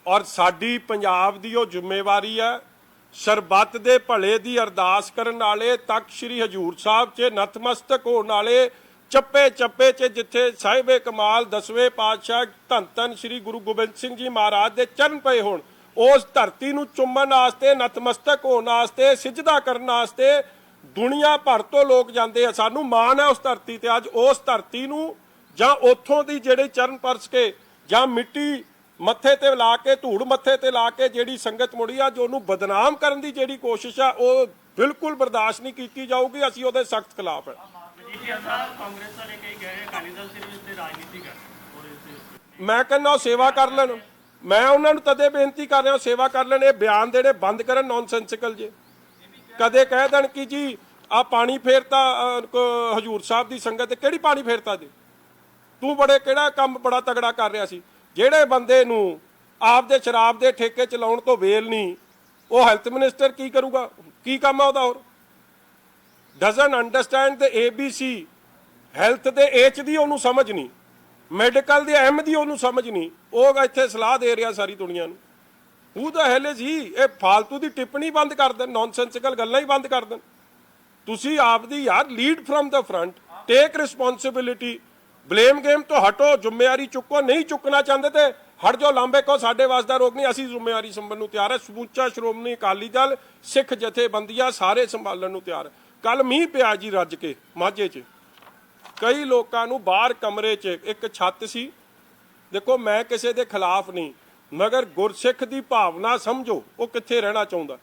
और साडी पंजाब दी ਉਹ ਜ਼ਿੰਮੇਵਾਰੀ ਹੈ ਸਰਬੱਤ ਦੇ ਭਲੇ ਦੀ ਅਰਦਾਸ ਕਰਨ ਵਾਲੇ, ਤਖਤ ਸ੍ਰੀ ਹਜ਼ੂਰ ਸਾਹਿਬ 'ਚ ਨਤਮਸਤਕ ਹੋਣ ਵਾਲੇ, ਚੱਪੇ ਚੱਪੇ 'ਚ ਜਿੱਥੇ ਸਾਹਿਬੇ ਕਮਾਲ 10ਵੇਂ ਪਾਤਸ਼ਾਹ ਧੰਨ ਧੰਨ ਸ੍ਰੀ ਗੁਰੂ ਗੋਬਿੰਦ ਸਿੰਘ ਜੀ ਮਹਾਰਾਜ ਦੇ ਚਰਨ ਪਏ ਹੋਣ, ਉਸ ਧਰਤੀ ਨੂੰ ਚੁੰਮਣ ਵਾਸਤੇ, ਨਤਮਸਤਕ ਹੋਣ ਵਾਸਤੇ, ਸਿਜਦਾ ਕਰਨ ਵਾਸਤੇ ਦੁਨੀਆ ਭਰ ਤੋਂ ਲੋਕ ਜਾਂਦੇ ਆ। ਸਾਨੂੰ ਮਾਣ ਹੈ ਉਸ ਧਰਤੀ ਤੇ। ਅੱਜ ਉਸ ਧਰਤੀ ਨੂੰ ਜਾਂ ਉੱਥੋਂ ਦੀ ਜਿਹੜੇ ਚਰਨ ਪਰਸ ਕੇ ਜਾਂ ਮਿੱਟੀ ਮੱਥੇ ਤੇ ਲਾ ਕੇ, ਧੂੜ ਮੱਥੇ ਤੇ ਲਾ ਕੇ ਜਿਹੜੀ ਸੰਗਤ ਮੁੜੀ ਆ, ਜੋ ਉਹਨੂੰ ਬਦਨਾਮ ਕਰਨ ਦੀ ਜਿਹੜੀ ਕੋਸ਼ਿਸ਼ ਆ, ਉਹ ਬਿਲਕੁਲ ਬਰਦਾਸ਼ਤ ਨਹੀਂ ਕੀਤੀ ਜਾਊਗੀ। ਅਸੀਂ ਉਹਦੇ ਸਖਤ ਖਿਲਾਫ ਹੈ। ਕਾਂਗਰਸ ਵਾਲੇ ਕਈ ਕਹਿ ਰਹੇ ਅਕਾਲੀ ਦਲ ਸਿਰਫ ਇਸ ਤੇ ਰਾਜਨੀਤਿਕ ਹੈ ਔਰ ਇਸ ਮੈਂ ਕਹਿੰਦਾ ਉਹ ਸੇਵਾ ਕਰ ਲੈਣ। ਮੈਂ ਉਹਨਾਂ ਨੂੰ ਤਦੇ ਬੇਨਤੀ ਕਰ ਰਿਹਾ ਸੇਵਾ ਕਰ ਲੈਣ। ਇਹ ਬਿਆਨ ਜਿਹੜੇ ਬੰਦ ਕਰਨ ਨੌਨਸੈਂਸਿਕਲ ਜੇ। ਕਦੇ ਕਹਿ ਦੇਣ ਕਿ ਜੀ ਆ ਪਾਣੀ ਫੇਰਤਾ ਹਜ਼ੂਰ ਸਾਹਿਬ ਦੀ ਸੰਗਤ ਤੇ, ਕਿਹੜੀ ਪਾਣੀ ਫੇਰਤਾ ਜੀ? ਤੂੰ ਕਿਹੜਾ ਕੰਮ ਬੜਾ ਤਗੜਾ ਕਰ ਰਿਹਾ ਸੀ? ਜਿਹੜੇ ਬੰਦੇ ਨੂੰ ਆਪਦੇ ਸ਼ਰਾਬ ਦੇ ਠੇਕੇ ਚਲਾਉਣ ਤੋਂ ਵੇਲ ਨਹੀਂ, ਉਹ ਹੈਲਥ ਮਿਨਿਸਟਰ ਕੀ ਕਰੂਗਾ? ਕੀ ਕੰਮ ਆ ਉਹਦਾ? ਹੋਰ doesn't understand the ABC, health ਦੇ H ਦੀ ਉਹਨੂੰ ਸਮਝ ਨਹੀਂ, ਮੈਡੀਕਲ ਦੇ M ਦੀ ਉਹਨੂੰ ਸਮਝ ਨਹੀਂ। ਉਹ ਇੱਥੇ ਸਲਾਹ ਦੇ ਰਿਹਾ ਸਾਰੀ ਦੁਨੀਆ ਨੂੰ। Who the hell is he? ਇਹ ਫਾਲਤੂ ਦੀ ਟਿੱਪਣੀ ਬੰਦ ਕਰ ਦੇਣ, ਨੌਨਸੈਂਸਿਕਲ ਗੱਲਾਂ ਹੀ ਬੰਦ ਕਰ ਦੇਣ। ਤੁਸੀਂ ਆਪਦੀ ਯਾਰ ਲੀਡ ਫਰਮ ਦਾ ਫਰੰਟ, ਟੇਕ ਰਿਸਪੌਂਸਿਬਿਲਿਟੀ, ਬਲੇਮ ਗੇਮ ਤੋਂ ਹਟੋ, ਜ਼ਿੰਮੇਵਾਰੀ ਚੁੱਕੋ। ਨਹੀਂ ਚੁੱਕਣਾ ਚਾਹੁੰਦੇ ਤੇ ਹਟ ਜਾਓ, ਲਾਂਬੇ ਕਹੋ ਸਾਡੇ ਵਾਸ ਦਾ ਰੋਕ ਨਹੀਂ, ਅਸੀਂ ਜ਼ਿੰਮੇਵਾਰੀ ਸੰਭਾਲਣ ਨੂੰ ਤਿਆਰ ਹੈ। ਸਮੁੱਚਾ ਸ਼੍ਰੋਮਣੀ ਅਕਾਲੀ ਦਲ, ਸਿੱਖ ਜਥੇਬੰਦੀਆਂ ਸਾਰੇ ਸੰਭਾਲਣ ਨੂੰ ਤਿਆਰ ਹੈ। ਕੱਲ ਮੀਂਹ ਪਿਆ ਜੀ ਰੱਜ ਕੇ ਮਾਝੇ 'ਚ, ਕਈ ਲੋਕਾਂ ਨੂੰ ਬਾਹਰ ਕਮਰੇ 'ਚ ਇੱਕ ਛੱਤ ਸੀ। ਦੇਖੋ ਮੈਂ ਕਿਸੇ ਦੇ ਖਿਲਾਫ ਨਹੀਂ, ਮਗਰ ਗੁਰਸਿੱਖ ਦੀ ਭਾਵਨਾ ਸਮਝੋ, ਉਹ ਕਿੱਥੇ ਰਹਿਣਾ ਚਾਹੁੰਦਾ।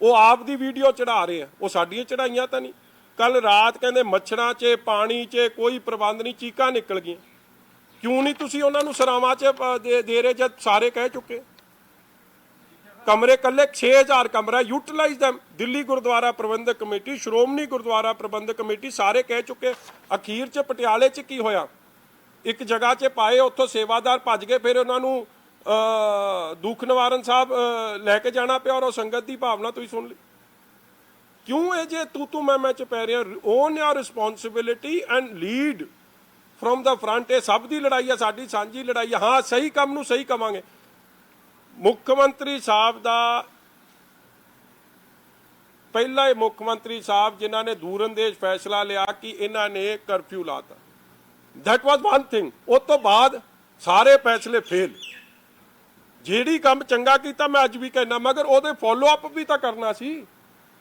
ਉਹ ਆਪ ਦੀ ਵੀਡੀਓ ਚੜਾ ਰਹੇ ਆ, ਉਹ ਸਾਡੀਆਂ ਚੜਾਈਆਂ ਤਾਂ ਨਹੀਂ। ਕੱਲ ਰਾਤ ਕਹਿੰਦੇ ਮੱਛਰਾਂ 'ਚ, ਪਾਣੀ 'ਚ ਕੋਈ ਪ੍ਰਬੰਧ ਨਹੀਂ, ਚੀਕਾਂ ਨਿਕਲ ਗਈਆਂ। ਕਿਉਂ ਨਹੀਂ ਤੁਸੀਂ ਉਹਨਾਂ ਨੂੰ ਸਰਾਵਾਂ 'ਚ ਦੇ ਰਹੇ ਜਦ ਸਾਰੇ ਕਹਿ ਚੁੱਕੇ? ਕਮਰੇ ਕੱਲੇ 6000 ਕਮਰਾ, ਯੂਟਿਲਾਈਜ਼ ਦੈਮ। ਦਿੱਲੀ ਗੁਰਦੁਆਰਾ ਪ੍ਰਬੰਧਕ ਕਮੇਟੀ, ਸ਼੍ਰੋਮਣੀ ਗੁਰਦੁਆਰਾ ਪ੍ਰਬੰਧਕ ਕਮੇਟੀ ਸਾਰੇ ਕਹਿ ਚੁੱਕੇ। ਅਖੀਰ 'ਚ ਪਟਿਆਲੇ 'ਚ ਕੀ ਹੋਇਆ? ਇੱਕ ਜਗ੍ਹਾ 'ਚ ਪਾਏ, ਉੱਥੋਂ ਸੇਵਾਦਾਰ ਭੱਜ ਗਏ, ਫਿਰ ਉਹਨਾਂ ਨੂੰ ਦੁੱਖ ਨਿਵਾਰਨ ਸਾਹਿਬ ਲੈ ਕੇ ਜਾਣਾ ਪਿਆ। ਔਰ ਉਹ ਸੰਗਤ ਦੀ ਭਾਵਨਾ ਤੁਸੀਂ ਸੁਣ ਲਈ। ਕਿਉਂ ਇਹ ਜੇ ਤੂੰ ਮੈਂ 'ਚ ਪੈ ਰਿਹਾ? On your responsibility and lead from the front. ਇਹ ਸਭ ਦੀ ਲੜਾਈ ਹੈ, ਸਾਡੀ ਸਾਂਝੀ ਲੜਾਈ ਹੈ। ਹਾਂ, ਸਹੀ ਕੰਮ ਨੂੰ ਸਹੀ ਕਵਾਂਗੇ। ਮੁੱਖ ਮੰਤਰੀ ਸਾਹਿਬ ਦਾ ਪਹਿਲਾ ਹੀ ਮੁੱਖ ਮੰਤਰੀ ਸਾਹਿਬ ਜਿਨ੍ਹਾਂ ਨੇ ਦੂਰਅੰਦੇਸ਼ ਫੈਸਲਾ ਲਿਆ ਕਿ ਇਹਨਾਂ ਨੇ ਕਰਫਿਊ ਲਾਤਾ। That was one thing. ਉਸ ਤੋਂ ਬਾਅਦ ਸਾਰੇ ਫੈਸਲੇ ਫੇਲ। ਜਿਹੜੀ ਕੰਮ ਚੰਗਾ ਕੀਤਾ ਮੈਂ ਅੱਜ ਵੀ ਕਹਿਣਾ, ਮਗਰ ਉਹਦੇ ਫੋਲੋ ਅਪ ਵੀ ਤਾਂ ਕਰਨਾ ਸੀ।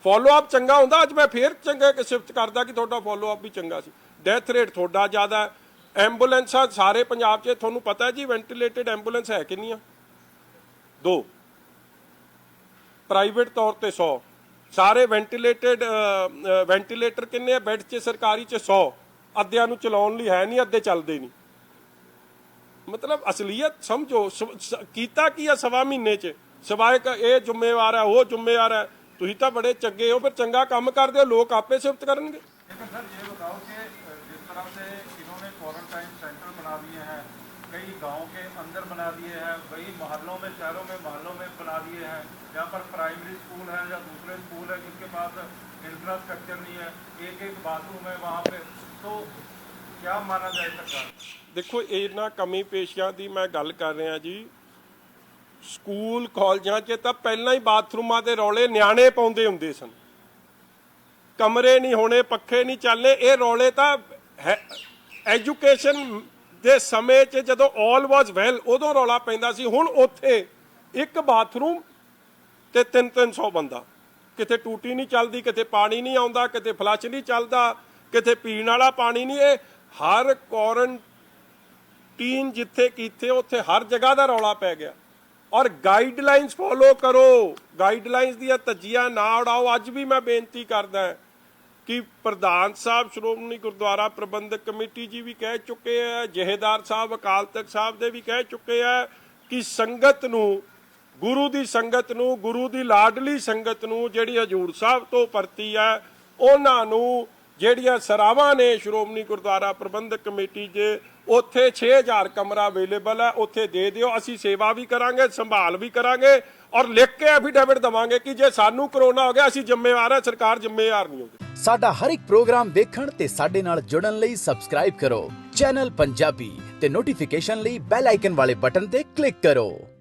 ਫੋਲੋ ਅਪ ਚੰਗਾ ਹੁੰਦਾ, ਅੱਜ ਮੈਂ ਫੇਰ ਚੰਗੇ ਕਿ ਸ਼ਿਫਟ ਕਰਦਾ ਕਿ ਤੁਹਾਡਾ ਫੋਲੋ ਅਪ ਵੀ ਚੰਗਾ ਸੀ। ਡੈਥ ਰੇਟ ਤੁਹਾਡਾ ਜ਼ਿਆਦਾ, ਐਂਬੂਲੈਂਸਾਂ ਸਾਰੇ ਪੰਜਾਬ 'ਚ ਤੁਹਾਨੂੰ ਪਤਾ ਜੀ ਵੈਂਟੀਲੇਟਡ ਐਂਬੂਲੈਂਸ ਹੈ ਕਿੰਨੀਆਂ? 2। ਪ੍ਰਾਈਵੇਟ ਤੌਰ ਤੇ 100। ਸਾਰੇ ਵੈਂਟੀਲੇਟਰ ਕਿੰਨੇ ਆ ਬੈੱਡ 'ਚ ਸਰਕਾਰੀ 'ਚ? 100। ਅੱਧਿਆਂ ਨੂੰ ਚਲਾਉਣ ਲਈ ਹੈ ਨਹੀਂ, ਅੱਧੇ ਚੱਲਦੇ ਨਹੀਂ। ਮਤਲਬ ਅਸਲੀਅਤ ਸਮਝੋ। ਕੀਤਾ ਕੀ ਆ ਸਵਾ ਮਹੀਨੇ 'ਚ? ਸਵਾਏ ਇਹ ਜ਼ਿੰਮੇਵਾਰ ਹੈ, ਉਹ ਜ਼ਿੰਮੇਵਾਰ ਹੈ। ਤੁਸੀਂ ਤਾਂ ਬੜੇ ਚੰਗੇ ਹੋ, ਫਿਰ ਚੰਗਾ ਕੰਮ ਕਰਦੇ ਹੋ, ਲੋਕ ਆਪੇ ਸਿਫਤ ਕਰਨਗੇ। लेकिन सर ये बताओ कि जिस तरह से इन्होंने क्वारंटाइन सेंटर बना दिए हैं, कई गांव के अंदर बना दिए हैं, कई मोहल्लों में, शहरों में, मोहल्लों में बना दिए हैं, जहाँ पर प्राइमरी स्कूल है या दूसरे स्कूल है जिनके पास इंफ्रास्ट्रक्चर नहीं है, एक बाथरूम है वहाँ पे, तो क्या माना जाए सरकार? देखो इन्हां कमी पेशियां की मैं गल कर रहा जी। स्कूल कॉलेजां 'ਚ ਤਾਂ ਪਹਿਲਾਂ ਹੀ ਬਾਥਰੂਮਾਂ ਦੇ ਰੌਲੇ ਨਿਆਣੇ ਪਾਉਂਦੇ ਹੁੰਦੇ ਸਨ। ਕਮਰੇ ਨਹੀਂ ਹੋਣੇ, ਪੱਖੇ ਨਹੀਂ ਚੱਲਣੇ, ਇਹ ਰੌਲੇ ਤਾਂ ਐਜੂਕੇਸ਼ਨ ਦੇ ਸਮੇਂ 'ਚ ਜਦੋਂ ਆਲ ਵਾਜ਼ ਵੈਲ ਉਦੋਂ ਰੌਲਾ ਪੈਂਦਾ ਸੀ। ਹੁਣ ਉੱਥੇ ਇੱਕ ਬਾਥਰੂਮ ਤੇ 300 ਬੰਦਾ, ਕਿਤੇ ਟੂਟੀ ਨਹੀਂ ਚੱਲਦੀ, ਕਿਤੇ ਪਾਣੀ ਨਹੀਂ ਆਉਂਦਾ, ਕਿਤੇ ਫਲਸ਼ ਨਹੀਂ ਚੱਲਦਾ, ਕਿਤੇ ਪੀਣ ਵਾਲਾ ਪਾਣੀ ਨਹੀਂ। ਇਹ ਹਰ ਕੁਆਰੰਟੀਨ ਜਿੱਥੇ ਕੀਤੇ ਉੱਥੇ ਹਰ ਜਗ੍ਹਾ ਦਾ ਰੌਲਾ ਪੈ ਗਿਆ। ਔਰ ਗਾਈਡਲਾਈਨਸ ਫੋਲੋ ਕਰੋ, ਗਾਈਡਲਾਈਨਸ ਦੀਆਂ ਧੱਜੀਆਂ ਨਾ ਉਡਾਓ। ਅੱਜ ਵੀ ਮੈਂ ਬੇਨਤੀ ਕਰਦਾ ਕਿ ਪ੍ਰਧਾਨ ਸਾਹਿਬ ਸ਼੍ਰੋਮਣੀ ਗੁਰਦੁਆਰਾ ਪ੍ਰਬੰਧਕ ਕਮੇਟੀ ਜੀ ਵੀ ਕਹਿ ਚੁੱਕੇ ਹੈ, ਜਹੇਦਾਰ ਸਾਹਿਬ ਅਕਾਲ ਤਖਤ ਸਾਹਿਬ ਦੇ ਵੀ ਕਹਿ ਚੁੱਕੇ ਹੈ ਕਿ ਸੰਗਤ ਨੂੰ, ਗੁਰੂ ਦੀ ਸੰਗਤ ਨੂੰ, ਗੁਰੂ ਦੀ ਲਾਡਲੀ ਸੰਗਤ ਨੂੰ ਜਿਹੜੀ ਹਜ਼ੂਰ ਸਾਹਿਬ ਤੋਂ ਪਰਤੀ ਹੈ, ਉਹਨਾਂ ਨੂੰ ਜਿਹੜੀਆਂ ਸਰਾਵਾਂ ਨੇ ਸ਼੍ਰੋਮਣੀ ਗੁਰਦੁਆਰਾ ਪ੍ਰਬੰਧਕ ਕਮੇਟੀ 'ਚ, ਉੱਥੇ 6000 ਕਮਰਾ ਅਵੇਲੇਬਲ ਹੈ, ਉੱਥੇ ਦੇ ਦਿਓ। ਅਸੀਂ ਸੇਵਾ ਵੀ ਕਰਾਂਗੇ, ਸੰਭਾਲ ਵੀ ਕਰਾਂਗੇ ਔਰ ਲਿਖ ਕੇ ਐਫੀਡੇਵਿਟ ਦੇਵਾਂਗੇ ਕਿ ਜੇ ਸਾਨੂੰ ਕਰੋਨਾ ਹੋ ਗਿਆ ਅਸੀਂ ਜ਼ਿੰਮੇਵਾਰ ਹਾਂ, ਸਰਕਾਰ ਜ਼ਿੰਮੇਵਾਰ ਨਹੀਂ ਹੋਗੀ। ਸਾਡਾ ਹਰ ਇੱਕ ਪ੍ਰੋਗਰਾਮ ਦੇਖਣ ਤੇ ਸਾਡੇ ਨਾਲ ਜੁੜਨ ਲਈ ਸਬਸਕ੍ਰਾਈਬ ਕਰੋ ਚੈਨਲ ਪੰਜਾਬੀ ਤੇ ਨੋਟੀਫਿਕੇਸ਼ਨ ਲਈ ਬੈਲ ਆਈਕਨ ਵਾਲੇ ਬਟਨ ਤੇ ਕਲਿੱਕ ਕਰੋ।